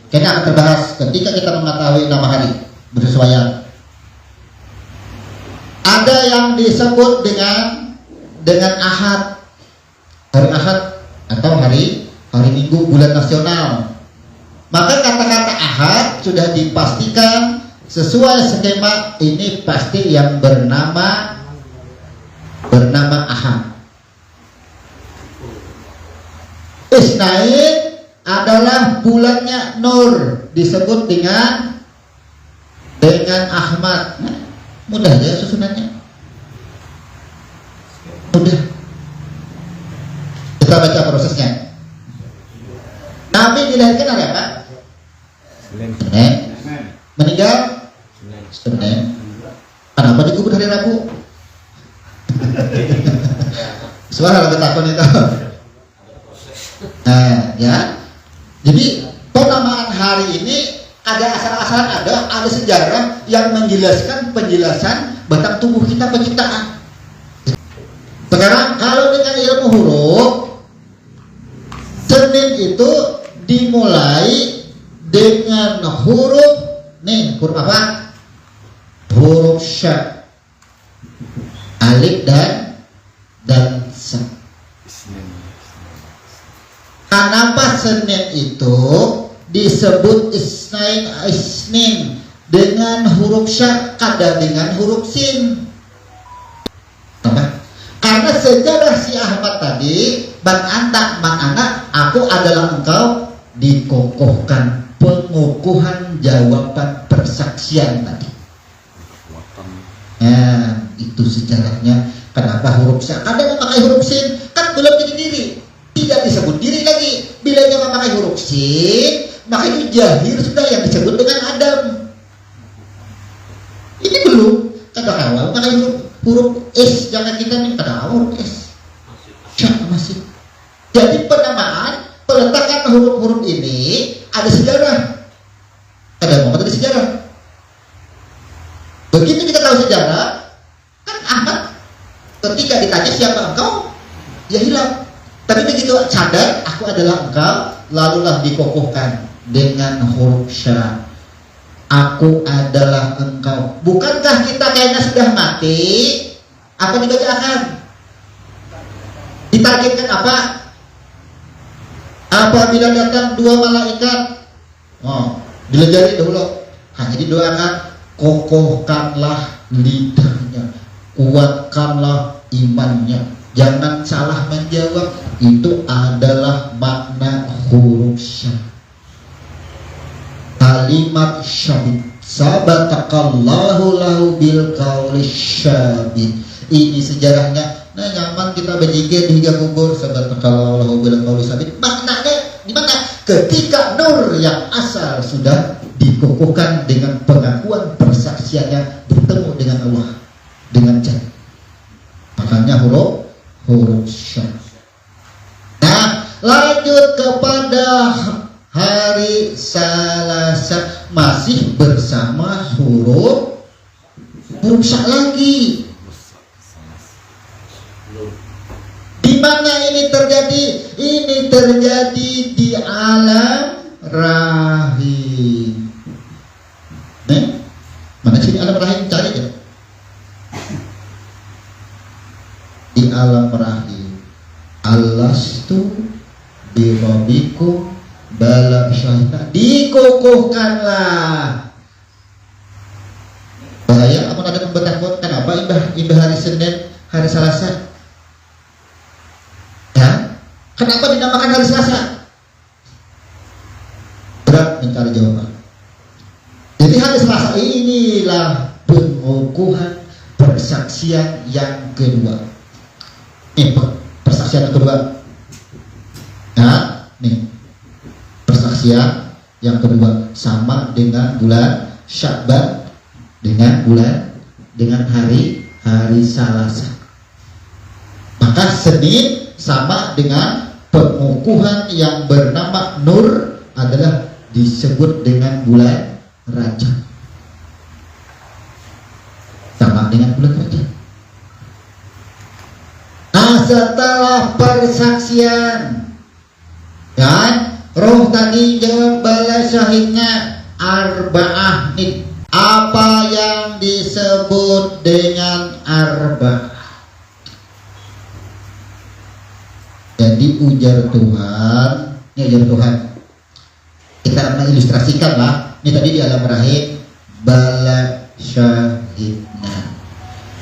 [SPEAKER 1] Kita akan terbahas ketika kita mengetahui nama hari bersesuaian. Ada yang disebut dengan dengan Ahad, hari Ahad atau hari Minggu bulan nasional. Maka kata-kata Ahad sudah dipastikan sesuai skema ini pasti yang bernama Ahad. Isnain adalah bulannya Nur, disebut dengan Ahmad. Nah, mudah ya susunannya. Mudah. Kita baca prosesnya. Nabi dilahirkan hari apa? Senin. Meninggal Senin. Kenapa dikubur hari Rabu? Suara lebih takut itu. Nah, ya. Jadi penamaan hari ini ada asal-asalan, ada sejarah yang menjelaskan penjelasan batang tubuh kita penciptaan. Sekarang kalau dengan ilmu huruf, Senin itu dimulai dengan huruf apa? Huruf sya, alif dan sa. Kenapa Senin itu disebut isnin dengan huruf sya, kadang dengan huruf sin? Apa? Karena sejarah si Ahmad tadi, Bang Anta, aku adalah engkau, dikokohkan pengukuhan jawaban persaksian tadi. Nah, itu sejarahnya. Kenapa huruf sya? Kadang memakai huruf sin, kan belum jadi diri, tidak disebut diri lagi. Bila dia memakai huruf sin, maka itu jahir sudah yang disebut dengan Adam. Ini belum. Kadang awal memakai huruf S, jangan kita nih pada huruf S. Masih. Jadi penamaan, peletakan huruf-huruf ini ada sejarah. Ada momen dari sejarah. Begitu kita tahu sejarah, kan Ahmad ketika ditanya siapa engkau, ya hilang. Tapi begitu sadar aku adalah engkau, lalulah dikokohkan dengan huruf sya. Aku adalah engkau. Bukankah kita kayaknya sudah mati? Apa dibacakan? Ditargetkan apa? Apabila datang dua malaikat, dilejari dahulu. Hanya didoakan, kokohkanlah lidahnya, kuatkanlah imannya, jangan salah menjawab. Itu adalah makna huruf sya. Kalimat syabid, sabatakallahu lahu bil qawli syabid. Ini sejarahnya. Nah, nyaman kita berzikir hingga kubur, sabatakallahu lahu bil qawli syabid. Maknanya di mana? Ketika nur yang asal sudah dikukuhkan dengan pengakuan persaksiannya, bertemu dengan Allah dengan janji. Makanya huruf sya. Nah, lanjut kepada hari Selasa, masih bersama huruf sya lagi. Di mana ini terjadi? Ini terjadi di alam rahim. Mana sini alam rahim? Cari ya. Di alam rahim. Alastu birabbikum bala syahida, dikukuhkanlah. Bahaya amun ada pembetak kenapa indah hari Senin, hari Selasa? Ya, kenapa dinamakan hari Selasa? Berat mencari jawaban. Jadi hari Selasa inilah pengukuhan persaksian yang kedua. Persaksian yang kedua. Nah, nih persaksian yang kedua sama dengan bulan Sya'ban, dengan hari Selasa. Maka Senin sama dengan pengukuhan yang bernama Nur adalah disebut dengan bulan Rajab. Sama dengan bulan Rajab. Nah, setelah persaksian dan roh tadi jawab bala syahidnya arba'ah nit. Apa yang disebut dengan arba'ah? Jadi ujar Tuhan, ini ujar Tuhan. Kita mengilustrasikan lah. Ini tadi di alam rahim, bala syahidna.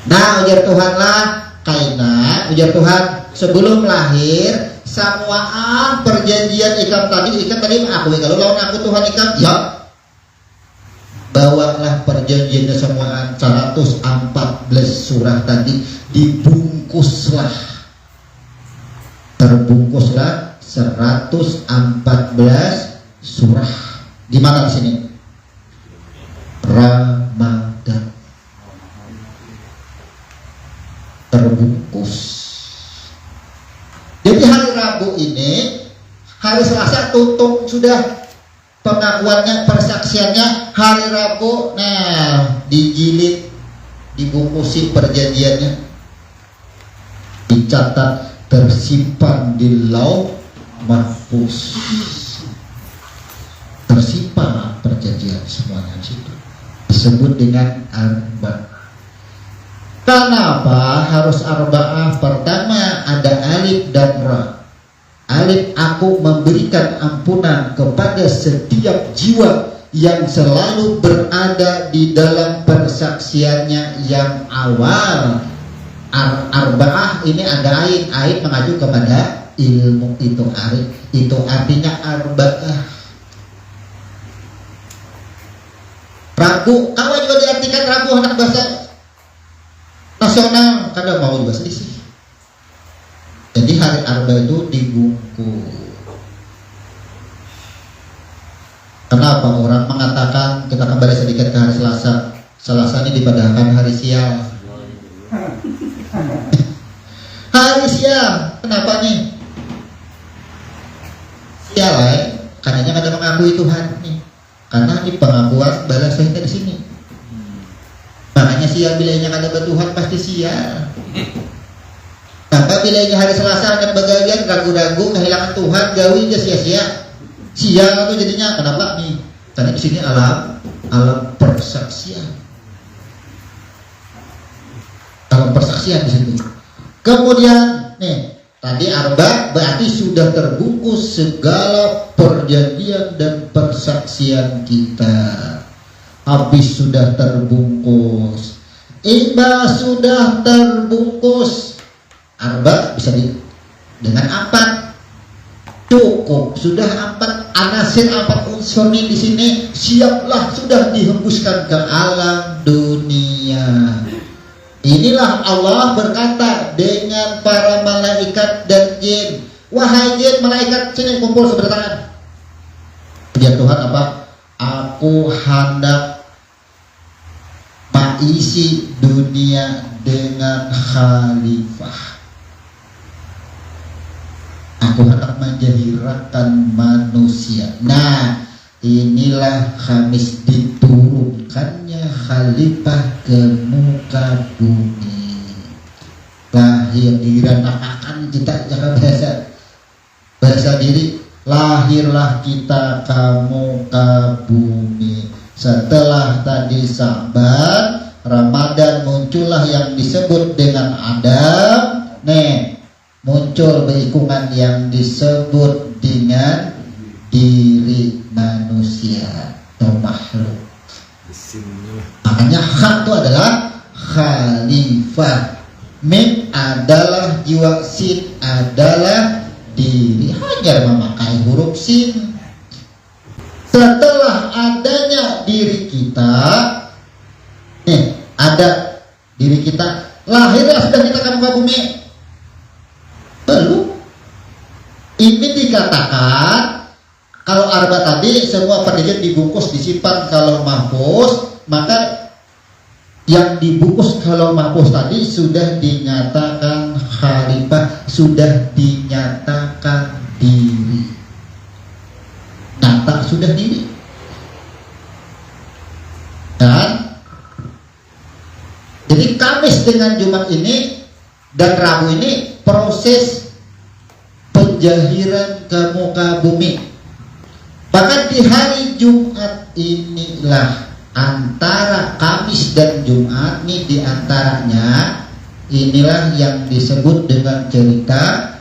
[SPEAKER 1] Nah ujar Tuhan lah, kaina ujar Tuhan sebelum lahir semua perjanjian ikan tadi aku kalau lawan aku Tuhan ikan ya. Bawalah perjanjian semua 114 surah tadi dibungkuslah. Terbungkuslah 114 surah. Di mana di sini? Ramadan. Terbungkus. Jadi hari Rabu ini, hari Selasa tutup sudah pengakuannya, persaksiannya. Hari Rabu, nah dijilid, dibungkusi perjanjiannya, dicatat, tersimpan di lauh mahfuz. Tersimpan perjanjian semuanya di situ. Disebut dengan arba'ah. Kenapa harus arba'ah? Pertama ada alif dan ra. Alif, aku memberikan ampunan kepada setiap jiwa yang selalu berada di dalam persaksiannya yang awal. Arba'ah ini ada ain. Ain mengacu kepada ilmu itu arif. Itu artinya arba'ah. Rabu, kawan juga diartikan Rabu anak bahasa nasional, kadang mau juga sedih. Jadi hari Arba itu dibungkus. Kenapa orang mengatakan, kita kembali sedikit ke hari Selasa. Selasa ini dipadahkan hari sial. Hari sial, kenapa nih? Sial karena ada mengakui Tuhan nih. Karena ini pengakuan balas kita di sini. Makanya sial bilainya ada Tuhan pasti sial. Tanpa bilainya hari Selasa dan bagian ragu-ragu kehilangan Tuhan gawi dia sia-sia. Sial itu jadinya kenapa nih? Karena di sini alam persaksian. Alam persaksian di situ. Kemudian nih tadi arba berarti sudah terbungkus segala perjanjian dan persaksian kita. Habis sudah terbungkus. Iba sudah terbungkus. Arba bisa dengan apa? Cukup sudah 4 anasir 4 unsur di sini siaplah sudah dihembuskan ke alam dunia. Inilah Allah berkata dengan para malaikat dan jin. Wahai jin, malaikat, sini kumpul sebelah tangan. Pujian Tuhan apa? Aku hendak mengisi dunia dengan khalifah. Aku hendak menjahirakan manusia. Nah, inilah Khamis diturunkannya khalifah ke muka bumi. Lahir diranakan kita jangan bahasa diri. Lahirlah kita ke muka bumi. Setelah tadi Sa'ban, Ramadan, muncullah yang disebut dengan Adam. Nih, muncul berikungan yang disebut dengan diri manusia atau makhluk. Makanya hak itu adalah khalifah. Mim adalah jiwa, sin adalah diri. Hanya memakai huruf sin. Setelah adanya diri kita, ada diri kita, lahirlah sudah kita ke muka bumi. Belum. Ini dikatakan kalau arba tadi semua perjanjian dibungkus disimpan kalau mahfuz, maka yang dibungkus kalau mahfuz tadi sudah dinyatakan khalifah, sudah dinyatakan diri. Nyata sudah diri. Dan jadi Kamis dengan Jumat ini dan Rabu ini proses penjahiran ke muka bumi. Bahkan di hari Jumat inilah antara Kamis dan Jumat nih diantaranya inilah yang disebut dengan cerita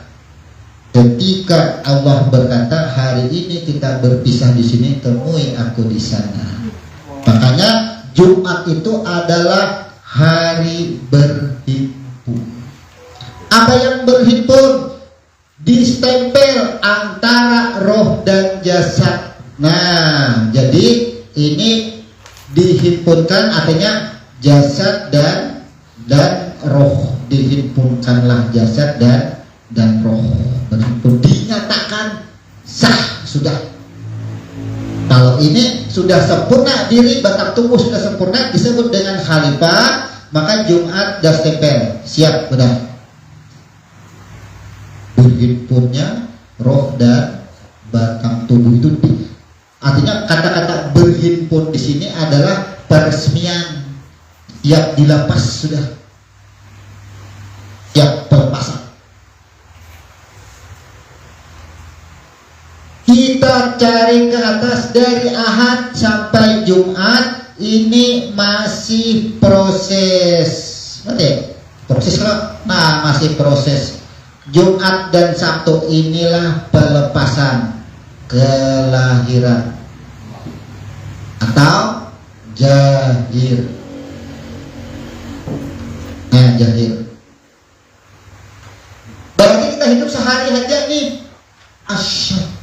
[SPEAKER 1] Ketika Allah berkata, hari ini kita berpisah di sini, temui aku di sana. Makanya Jumat itu adalah hari berhimpun. Apa yang berhimpun? Distempel antara roh dan jasad. Nah, jadi ini dihimpunkan, artinya jasad dan roh. Dihimpunkanlah jasad dan roh berhimpun, dinyatakan sah sudah. Kalau ini sudah sempurna diri, batang tubuh sudah sempurna, disebut dengan khalifah, maka Jumat das tempel, siap sudah. Berhimpunnya roh dan batang tubuh itu artinya kata-kata berhimpun di sini adalah peresmian, siap dilepas sudah, siap pelepasan. Kita cari ke atas dari Ahad sampai Jumat, ini masih proses. Oke, proses kalau masih proses. Jumat dan Sabtu inilah pelepasan, kelahiran atau jahir. Jahir. Berarti kita hidup sehari aja nih. Asyhadu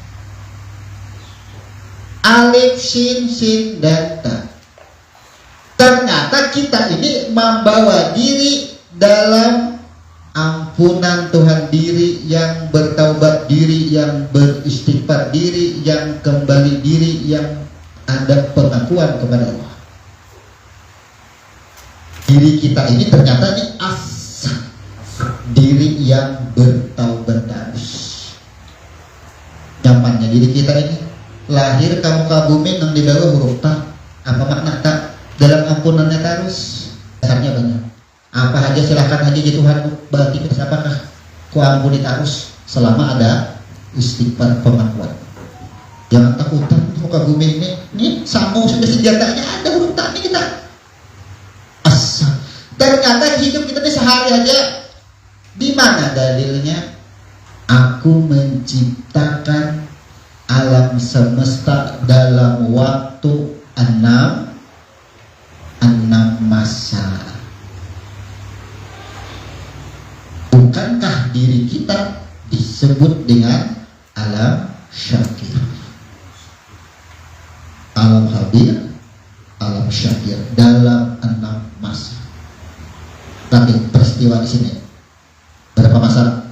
[SPEAKER 1] alif sin dan ta. Ternyata kita ini membawa diri dalam ampunan Tuhan, diri yang bertaubat, diri yang beristighfar, diri yang kembali, diri yang ada pengakuan kepada Allah. Diri kita ini ternyata ini diri yang bertaubat terus. Nyamannya diri kita ini lahir kamu ke bumi nang di bawah huruf ta. Apa makna ta? Dalam ampunannya terus. Dasarnya banyak. Apa aja silahkan aja jadi Tuhan, berarti apakah ku ampuni terus selama ada istighfar, pengakuan. Jangan takutan muka bumi ini sambung sudah senjatanya ada huruf ta ini kita. Asal. Ternyata hidup kita ini sehari aja. Di mana dalilnya? Aku menciptakan alam semesta dalam waktu 6 masa. Bukankah diri kita disebut dengan alam syakir, alam hadir, alam syakir dalam 6 masa? Tapi peristiwa di sini berapa masa?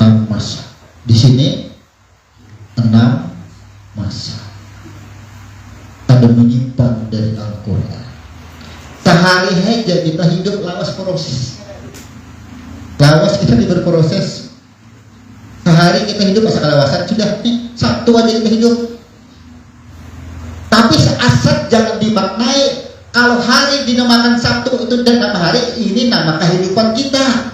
[SPEAKER 1] 6 masa. Di sini 6 masa. Ada menyimpang dari Al-Quran. Sehari aja kita hidup lawas proses. Lawas kita berproses. Sehari kita hidup masa kelawasan sudah nih, Sabtu aja kita hidup. Tapi seasat jangan dimaknai kalau hari dinamakan Sabtu itu dan nama hari ini nama kehidupan kita.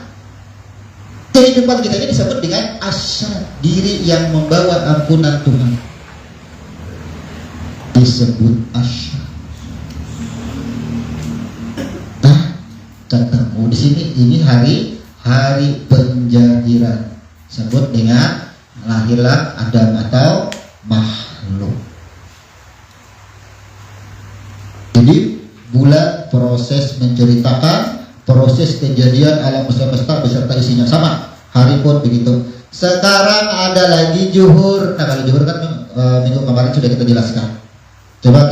[SPEAKER 1] Kehidupan kita ini disebut dengan asyad, diri yang membawa ampunan Tuhan. Disebut asyad. Nah, ketemu di sini ini hari penjahiran. Sebut dengan lahirlah Adam atau makhluk. Jadi bulan proses menceritakan proses kejadian alam semesta beserta isinya, sama hari pun begitu. Sekarang ada lagi zuhur. Nah, kalau zuhur kan minggu kemarin sudah kita jelaskan. Coba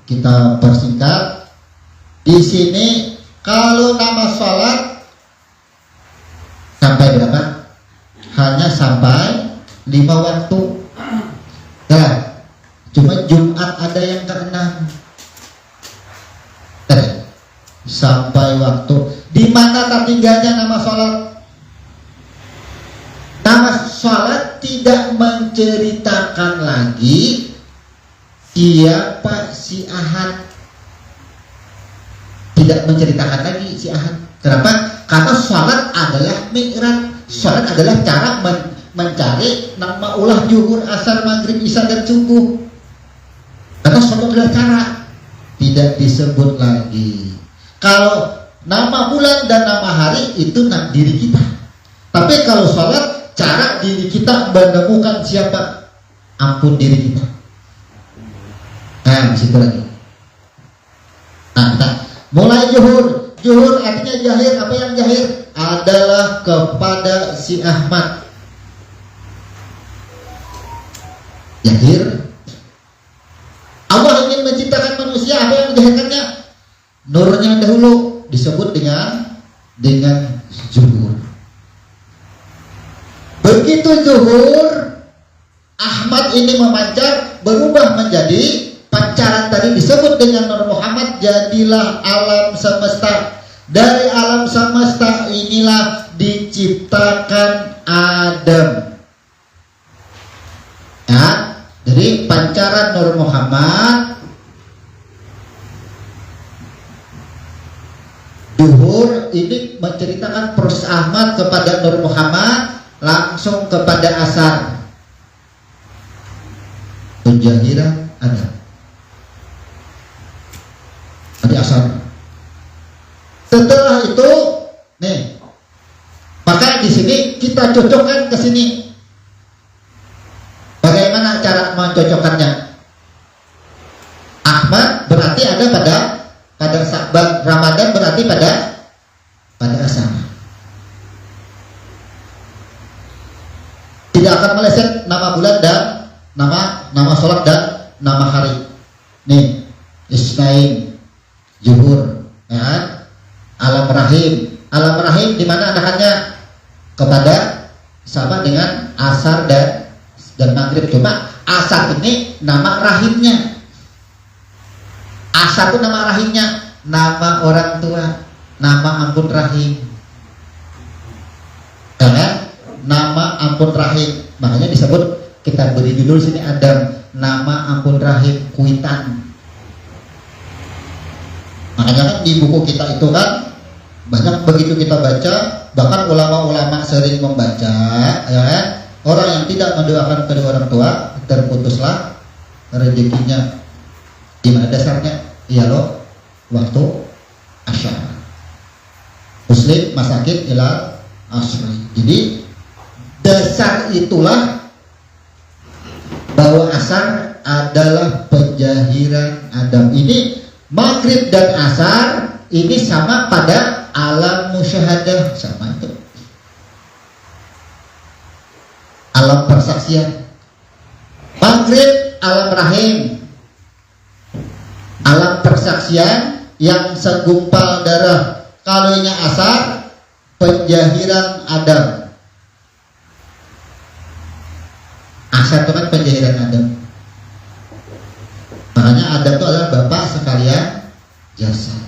[SPEAKER 1] kita persingkat. Di sini kalau nama sholat sampai berapa? Hanya sampai 5 waktu. Nah, cuma Jumat ada yang ke-6. Sampai waktu di mana tertinggalnya nama sholat. Nama sholat tidak menceritakan lagi siapa si Ahad. Tidak menceritakan lagi si Ahad. Kenapa? Karena sholat adalah mi'raj. Sholat adalah cara mencari nama ulah zuhur, asar, maghrib, isya dan subuh. Karena sholat adalah cara. Tidak disebut lagi. Kalau nama bulan dan nama hari itu diri kita. Tapi kalau sholat, cara diri kita menemukan siapa? Ampun diri kita. Nah, disitu lagi. Nah, kita mulai zuhur. Zuhur artinya jahir. Apa yang jahir? Adalah kepada si Ahmad. Jahir. Allah ingin menciptakan manusia, apa yang dijahirkannya? Nurnya dahulu disebut dengan zuhur. Begitu zuhur, Ahmad ini memancar, berubah menjadi pancaran tadi disebut dengan Nur Muhammad, jadilah alam semesta. Dari alam semesta inilah diciptakan Adam. Ya, jadi pancaran Nur Muhammad, zuhur ini menceritakan proses Ahmad kepada Nur Muhammad, langsung kepada asar. Penjahiran ada. Tadi asar. Setelah itu, nih, maka di sini kita cocokkan ke sini. Bagaimana cara mencocokkannya? Ahmad berarti ada pada Sa'ban, Ramadan berarti pada asar. Tidak akan meleset nama bulan dan nama sholat dan nama hari. Nih, Isnain, Zuhur, ya, Alam Rahim. Alam Rahim di mana adakannya? Kepada sama dengan asar dan maghrib. Cuma asar ini nama rahimnya. Asar itu nama rahimnya, nama orang tua, nama ampun rahim. Karena nama ampun rahim, makanya disebut, kita beri judul sini Adam, nama ampun rahim kuitan. Makanya kan di buku kita itu kan banyak, begitu kita baca, bahkan ulama-ulama sering membaca, ya kan? Orang yang tidak mendoakan kedua orang tua terputuslah rezekinya. Di mana dasarnya? Iya loh, waktu asyar. Muslim masakin ilal asri. Jadi dasar itulah bahwa asar adalah penjahiran Adam. Ini maghrib dan asar ini sama pada alam musyahadah, sama itu. Alam persaksian. Maghrib alam rahim, alam persaksian yang segumpal darah. Kalau ini asar, penjahiran Adam. Asar itu kan penjahiran Adam. Makanya Adam itu adalah bapak sekalian jasad.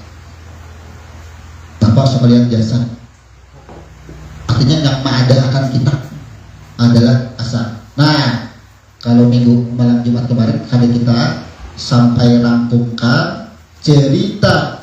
[SPEAKER 1] Bapak sekalian jasad. Artinya yang mengadakan kita adalah asar. Nah, kalau minggu malam Jumat kemarin kali kita sampai rampungkan cerita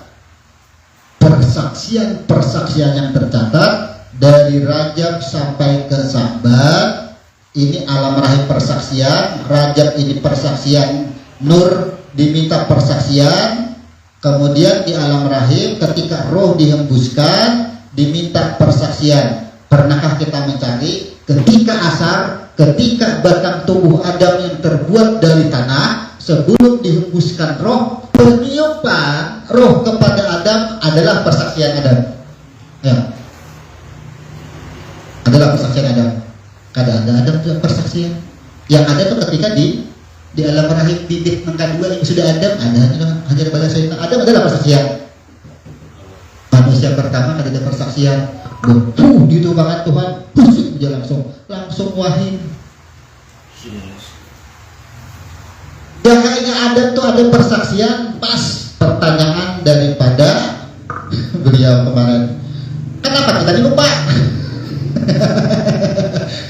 [SPEAKER 1] persaksian yang tercatat dari Rajab sampai ke Sa'ban. Ini alam rahim persaksian, Rajab ini persaksian, Nur diminta persaksian, kemudian di alam rahim ketika roh dihembuskan diminta persaksian. Pernahkah kita mencari ketika asar, ketika batang tubuh Adam yang terbuat dari tanah, sebelum dihembuskan roh, peniupan roh kepada Adam adalah persaksian Adam. Ya, adalah persaksian Adam. Kadang Adam itu persaksian. Yang ada itu ketika di alam rahim bibit mangga dua yang sudah Adam, ada hanya pada Sayyidina Adam adalah persaksian. Manusia pertama ada persaksian. Di tubangan Tuhan, busuk dia langsung wahid. Ya kayaknya ada tuh ada persaksian pas pertanyaan daripada beliau kemarin. Kenapa kita lupa?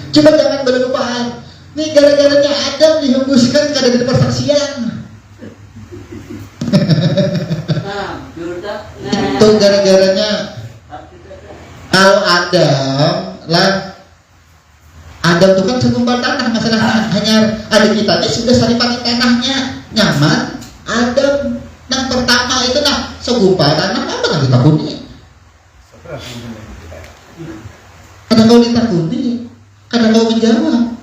[SPEAKER 1] Coba jangan berlupaan. Nih gara-garanya Adam dihembuskan karena ada persaksian. Itu gara-garanya. Kalau Adam tuh kan segumpal tanah, masalahnya hanya ada kita ini sudah saripati tanahnya nyaman. Adam yang pertama itu segumpal tanah apa yang kita punya. Karena kau ditakuni, karena kau menjawab.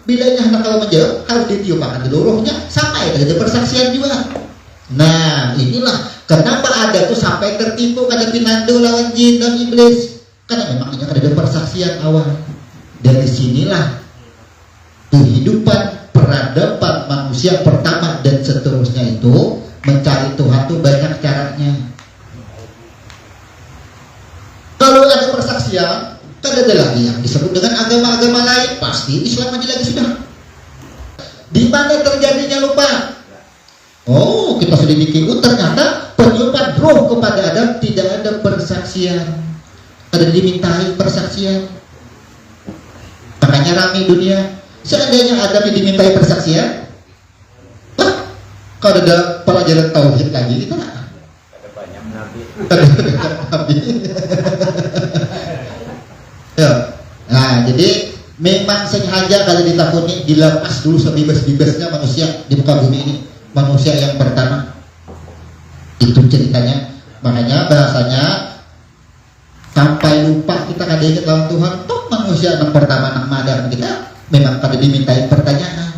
[SPEAKER 1] Bilanya hendak kau menjawab, harus ditiupkan seluruhnya sampai ke persaksian juga. Nah, inilah kenapa ada tuh sampai tertipu kada pinando lawan jin dan iblis. Karena memang ini ada persaksian awal. Dari sinilah kehidupan peradaban manusia pertama dan seterusnya itu mencari Tuhan tuh banyak caranya. Kalau ada persaksian, kan ada lagi yang disebut dengan agama-agama lain, pasti Islam aja lagi sudah. Di mana terjadinya lupa? Oh, kita selidiki, ternyata penyuapan roh kepada Adam tidak ada persaksian, ada dimintai persaksian. Makanya ramai dunia. Seandainya Adam dimintai persaksian, kalau ada pelajaran tauhid lagi kita ada banyak nabi. Ya. Nah, jadi memang sengaja kalau ditakuni dilepas dulu sebebas-bebasnya manusia di muka bumi ini, manusia yang pertama. Itu ceritanya. Makanya bahasanya sampai lupa kita kada ingat lawan Tuhan. Toh manusia yang pertama nak madar kita memang kada dimintai pertanyaan.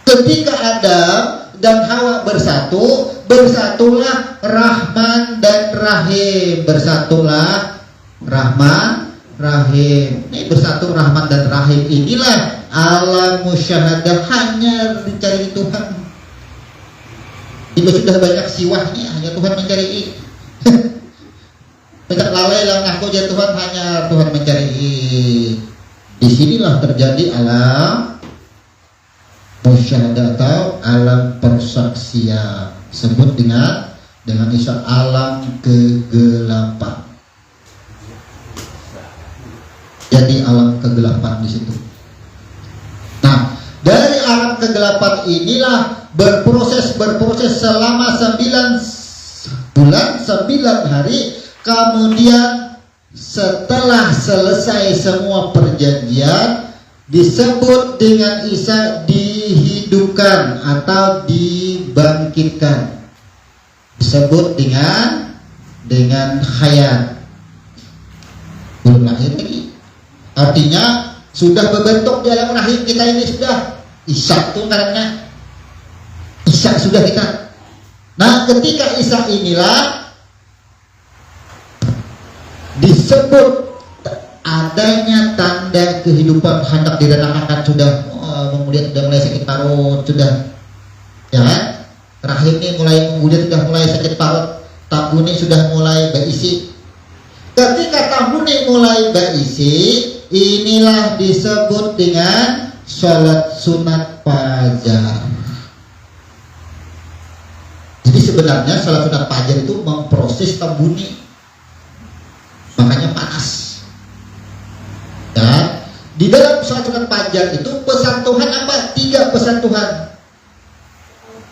[SPEAKER 1] Ketika Adam dan Hawa bersatu, bersatulah Rahman dan Rahim. Bersatulah Rahman, Rahim. Ini bersatu Rahman dan Rahim. Inilah alam musyahadah, hanya dicari Tuhan. Itu sudah banyak siwahnya, hanya Tuhan mencari. Banyak lalai lah ngaku aja Tuhan, hanya Tuhan mencari. Disinilah terjadi alam musyahadah atau alam persaksian, sebut dengan istilah alam kegelapan. Jadi alam kegelapan di situ. Nah, dari alam kegelapan inilah berproses selama 9 bulan 9 hari. Kemudian setelah selesai semua perjanjian, disebut dengan Isa dihidupkan atau dibangkitkan. Disebut dengan hayat. Belum lahir lagi. Artinya sudah berbentuk di alam rahim kita ini sudah. Isa itu karena Isa sudah kita. Nah, ketika Isa inilah disebut adanya tanda kehidupan hendak direnakan sudah. Kemudian sudah mulai sakit parut sudah, ya kan? Rahim ini kemudian sudah mulai sakit parut, tabun ini sudah mulai berisi. Ketika tabun ini mulai berisi, inilah disebut dengan sholat sunat fajar. Jadi sebenarnya sholat sunat fajar itu memproses tabun ini, makanya panas. Dan di dalam sholat sunat fajar itu pesan Tuhan apa? 3 pesan Tuhan.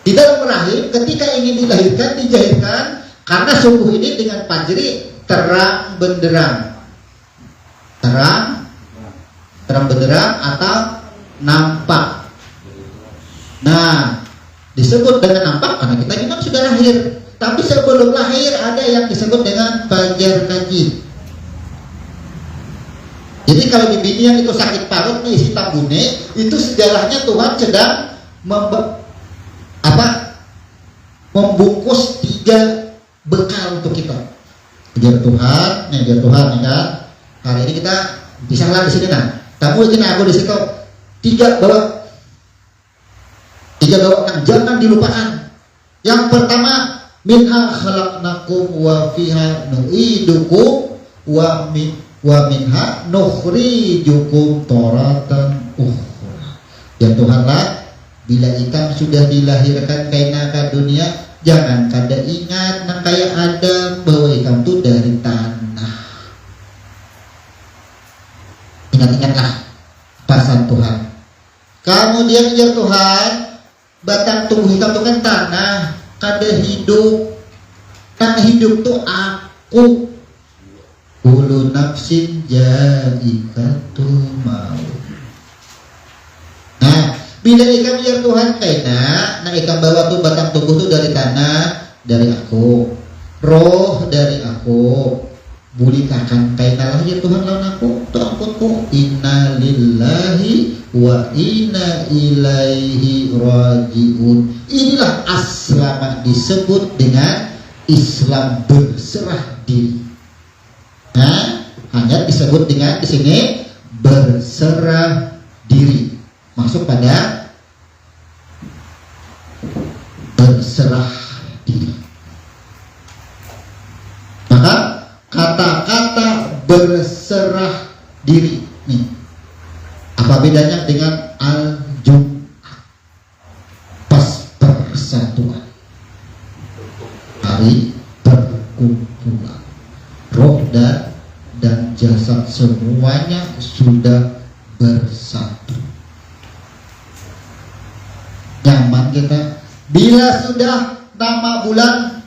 [SPEAKER 1] Di dalam rahim ketika ingin dilahirkan, dijahirkan, karena subuh ini dengan fajri terang benderang. Terang benderang atau nampak. Nah, disebut dengan nampak karena kita memang sudah lahir. Tapi sebelum lahir ada yang disebut dengan fajar kaji. Jadi kalau di bini yang itu sakit parut nih, isi tabune, itu sejarahnya Tuhan sedang membungkus 3 bekal untuk kita. Biar Tuhan, ya kan. Hari ini kita pisahlah di sini nah. Tamu ini aku di situ 3 bawa jangan dilupakan. Yang pertama, minha khalaqnakum wa fiha nu'idukum wa minha nukhrijukum taratan ukhra. Ya Tuhanlah, bila ikan sudah dilahirkan kaina ke dunia, jangan kada ingat nang kaya Adam bahwa ikan itu dari tanah. Ingat-ingatlah pasan Tuhan. Kemudian ya Tuhan, batang tubuh ikan itu kan tanah, kada hidup. Tanah hidup tuh aku. Kullu nafsin ja'ikatul maut. Nah, bila ikan ya Tuhan kaina, nah ikan bawa tuh batang tubuh tuh dari tanah, dari aku, roh dari aku. bulikakan kainalah ya Tuhan lawan aku tu ampunku, inna lillahi wa inna ilaihi rajiun. Inilah aslama, disebut dengan Islam berserah diri. Nah, hanya disebut dengan di sini berserah diri, masuk pada berserah diri. Maka kata-kata berserah diri nih, apa bedanya dengan al-jum'ah? Pas persatuan, hari perkumpulan, roh dan jasad semuanya sudah bersatu. Nyaman kita. Bila sudah nama bulan,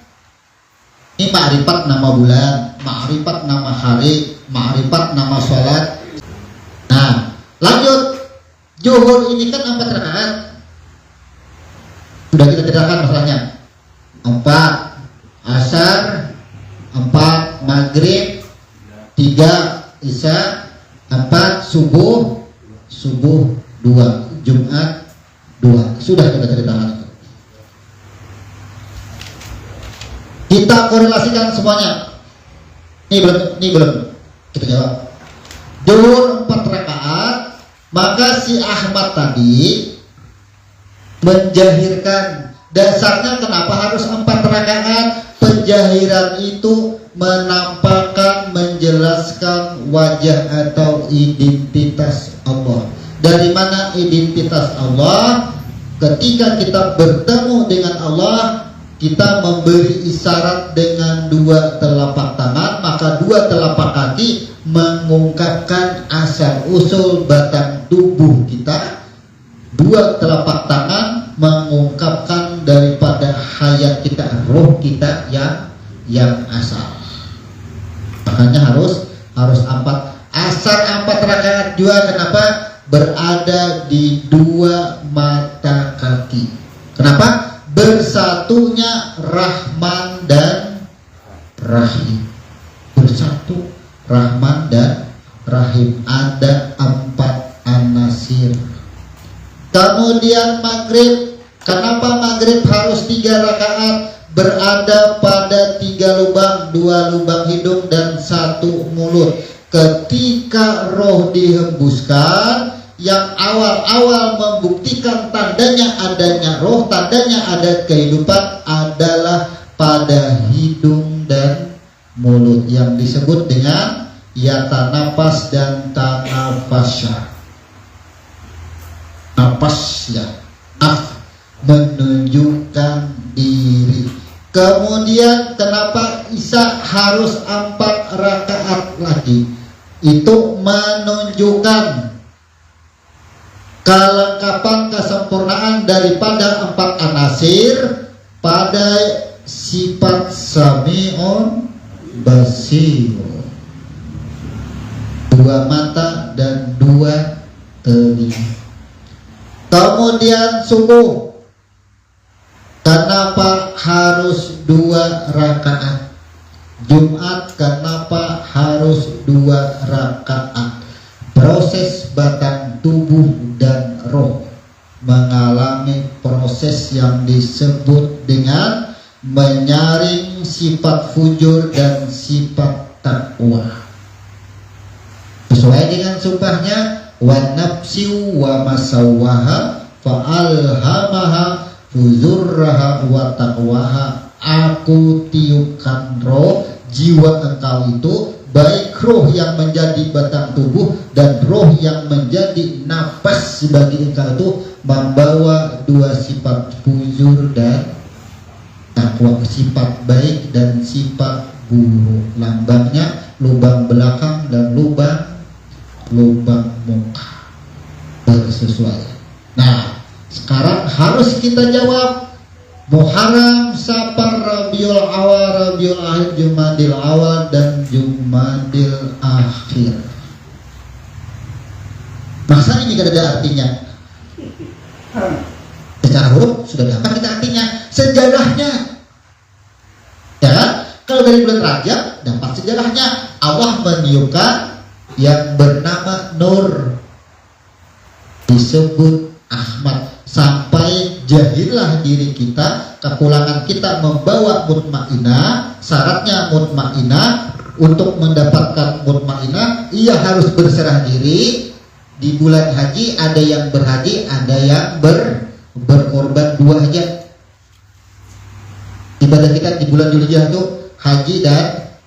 [SPEAKER 1] ini ma'rifat nama bulan, ma'rifat nama hari, ma'rifat nama sholat. Nah, lanjut. Zuhur ini kan 4 rakaat. Sudah kita terangkan masalahnya. 4 asar, 4 maghrib, 3 isya, 4 subuh, 2 Jumat, 2. Sudah kita ceritakan. Kita korelasikan semuanya. Ini belum kita jawab. Zuhur 4 rakaat, maka si Ahmad tadi menjahirkan. Dasarnya kenapa harus 4 rakaat? Penjahiran itu menampakkan, menjelaskan wajah atau identitas Allah. Dari mana identitas Allah? Ketika kita bertemu dengan Allah, kita memberi isyarat dengan 2 telapak tangan, maka 2 telapak kaki mengungkapkan asal usul batang tubuh kita. 2 telapak tangan mengungkapkan daripada hayat kita, roh kita yang asal. Makanya harus 4 asar, 4 rakaat juga. Kenapa? Berada di 2 mata kaki. Kenapa? Bersatunya Rahman dan Rahim. Bersatu Rahman dan Rahim. Ada 4 anasir. Kemudian maghrib. Kenapa maghrib harus 3 rakaat? Berada pada 3 lubang, 2 lubang hidung dan 1 mulut. Ketika roh dihembuskan, yang awal-awal membuktikan tandanya adanya roh, tandanya ada kehidupan adalah pada hidung dan mulut, yang disebut dengan yatanapas dan tanafasya. Napas ya, menunjukkan diri. Kemudian kenapa Isya harus 4 rakaat lagi? Itu menunjukkan kelengkapan, kesempurnaan daripada 4 anasir pada sifat sami'un basir, 2 mata dan 2 telinga. Kemudian subuh, kenapa harus 2 rakaat? Jumat, kenapa harus 2 rakaat? Proses batang tubuh dan roh mengalami proses yang disebut dengan menyaring sifat fujur dan sifat takwa. Sesuai dengan sumpahnya, wa nafsi wa masawwaha fa'alhamaha fujurraha wa taqwaha. Aku tiupkan roh, jiwa engkau itu, baik roh yang menjadi batang tubuh dan roh yang menjadi nafas bagi engkau itu, membawa 2 sifat fujur dan takwa, sifat baik dan sifat buruk. Lambangnya lubang belakang dan lubang muka bersesuaian. Nah, sekarang harus kita jawab. Muharram, Safar, Rabiul Awal, Rabiul Akhir, Jumadil Awal dan Jumadil Akhir. Masa ini gak ada artinya? Secara huruf sudah dapat kita artinya, sejarahnya. Ya kan? Kalau dari bulan Rajab dapat sejarahnya. Allah meniupkan yang bernama Nur, disebut Ahmad. Sampai jahillah diri kita, kekulangan kita membawa mutmainah. Syaratnya mutmainah, untuk mendapatkan mutmainah ia harus berserah diri. Di bulan haji ada yang berhaji, ada yang berkorban, dua aja. Ibadah kita di bulan Dzulhijjah itu haji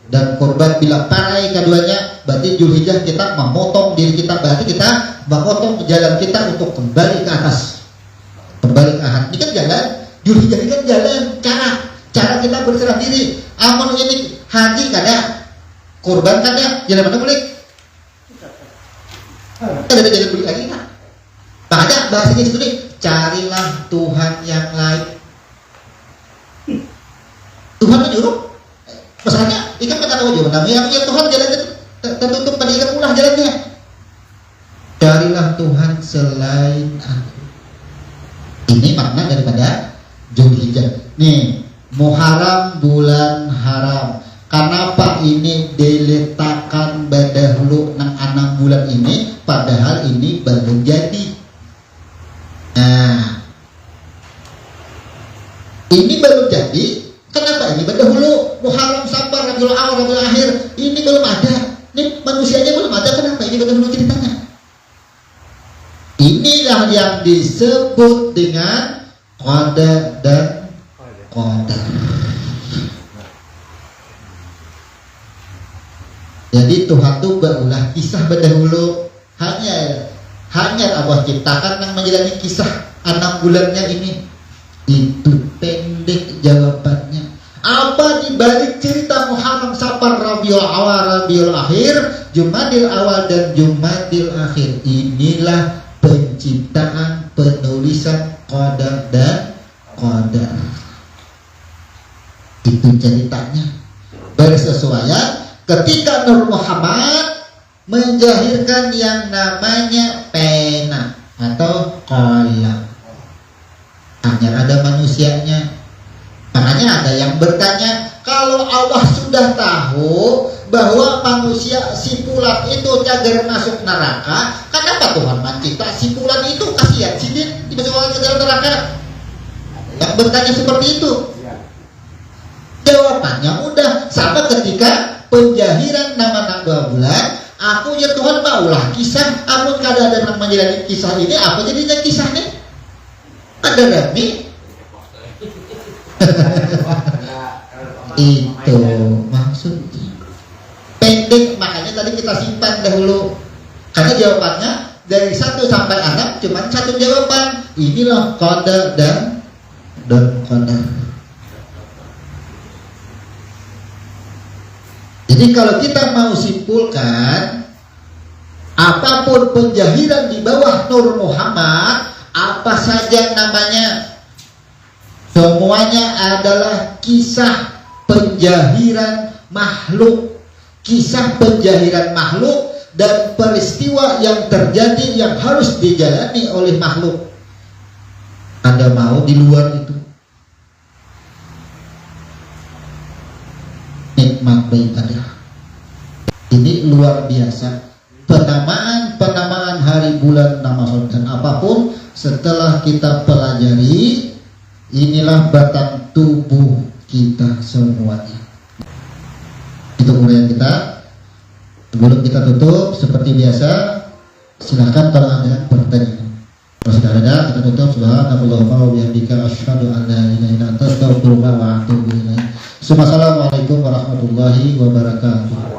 [SPEAKER 1] dan korban. Bila parai keduanya, berarti Dzulhijjah kita memotong diri kita, berarti kita memotong jalan kita untuk kembali ke atas, kembali ke atas. Ini kan jalan Dzulhijjah, ini kan jalan cara kita berserah diri. Amun ini haji kada, korban kada, jalan mana boleh? Kada ada jalan beli lagi kan? Makanya bahasanya itu nih, carilah Tuhan yang lain. Tuhan menyuruh. Masalahnya ikan kata tahu juga, namanya Tuhan jalannya tertutup, pada ikan ulah jalannya. Carilah Tuhan selain aku. Ini makna daripada Dzulhijjah. Nih, Muharram bulan haram. Kenapa ini diletakkan dahulu nang 6 bulan ini, padahal ini baru jadi. Nah, ini baru jadi. Kenapa ini dahulu? Muharram, Safar, Rabiul Awal, Rabiul Akhir, ini belum ada. Ini manusianya belum ada. Kenapa ini dahulu ceritanya? Inilah yang disebut dengan qada dan qadar. Jadi Tuhan itu berulah kisah berdahulu. Hanya Allah ciptakan yang menjalani kisah 6 bulannya ini. Itu pendek jawabannya. Apa dibalik cerita Muharram, Safar, Rabiul Awal, Rabiul Akhir, Jumadil Awal dan Jumadil Akhir? Inilah penciptaan, penulisan qada dan qadar. Itu ceritanya. Bersesuaian ketika Nur Muhammad menjahirkan yang namanya pena atau qalam. Hanya ada manusianya. Makanya ada yang bertanya, kalau Allah sudah tahu bahwa manusia sipulan itu cagar masuk neraka, kenapa Tuhan mencipta sipulan itu? Kasihan sidin dimasukkan ke dalam neraka. Yang bertanya seperti itu. Jawabannya mudah. Sama ketika penjahiran nama 2 bulan, aku ya Tuhan maulah kisah. Aku kada ada yang menjalani kisah ini, apa jadinya kisahnya? Ada Rami. Itu maksudnya pendek, makanya tadi kita simpan dahulu karena jawabannya dari 1 sampai 6 cuma 1 jawaban. Inilah qada dan qadar. Jadi kalau kita mau simpulkan, apapun penjahiran di bawah Nur Muhammad, apa saja namanya, semuanya adalah kisah penjahiran makhluk. Kisah penjahiran makhluk dan peristiwa yang terjadi yang harus dijalani oleh makhluk. Anda mau di luar itu? Nikmat beribadah. Ini luar biasa. Penamaan hari bulan Ramadan dan apapun setelah kita pelajari, inilah batang tubuh kita semuanya. Itu uraian kita. Sebelum kita tutup, seperti biasa, silakan kalau ada pertanyaan. Kalau sudah ada, kita tutup. Subhanallahumma wa bihamdika asyhadu an la ilaha illa anta astaghfiruka wa atubu ilaik. Assalamualaikum warahmatullahi wabarakatuh.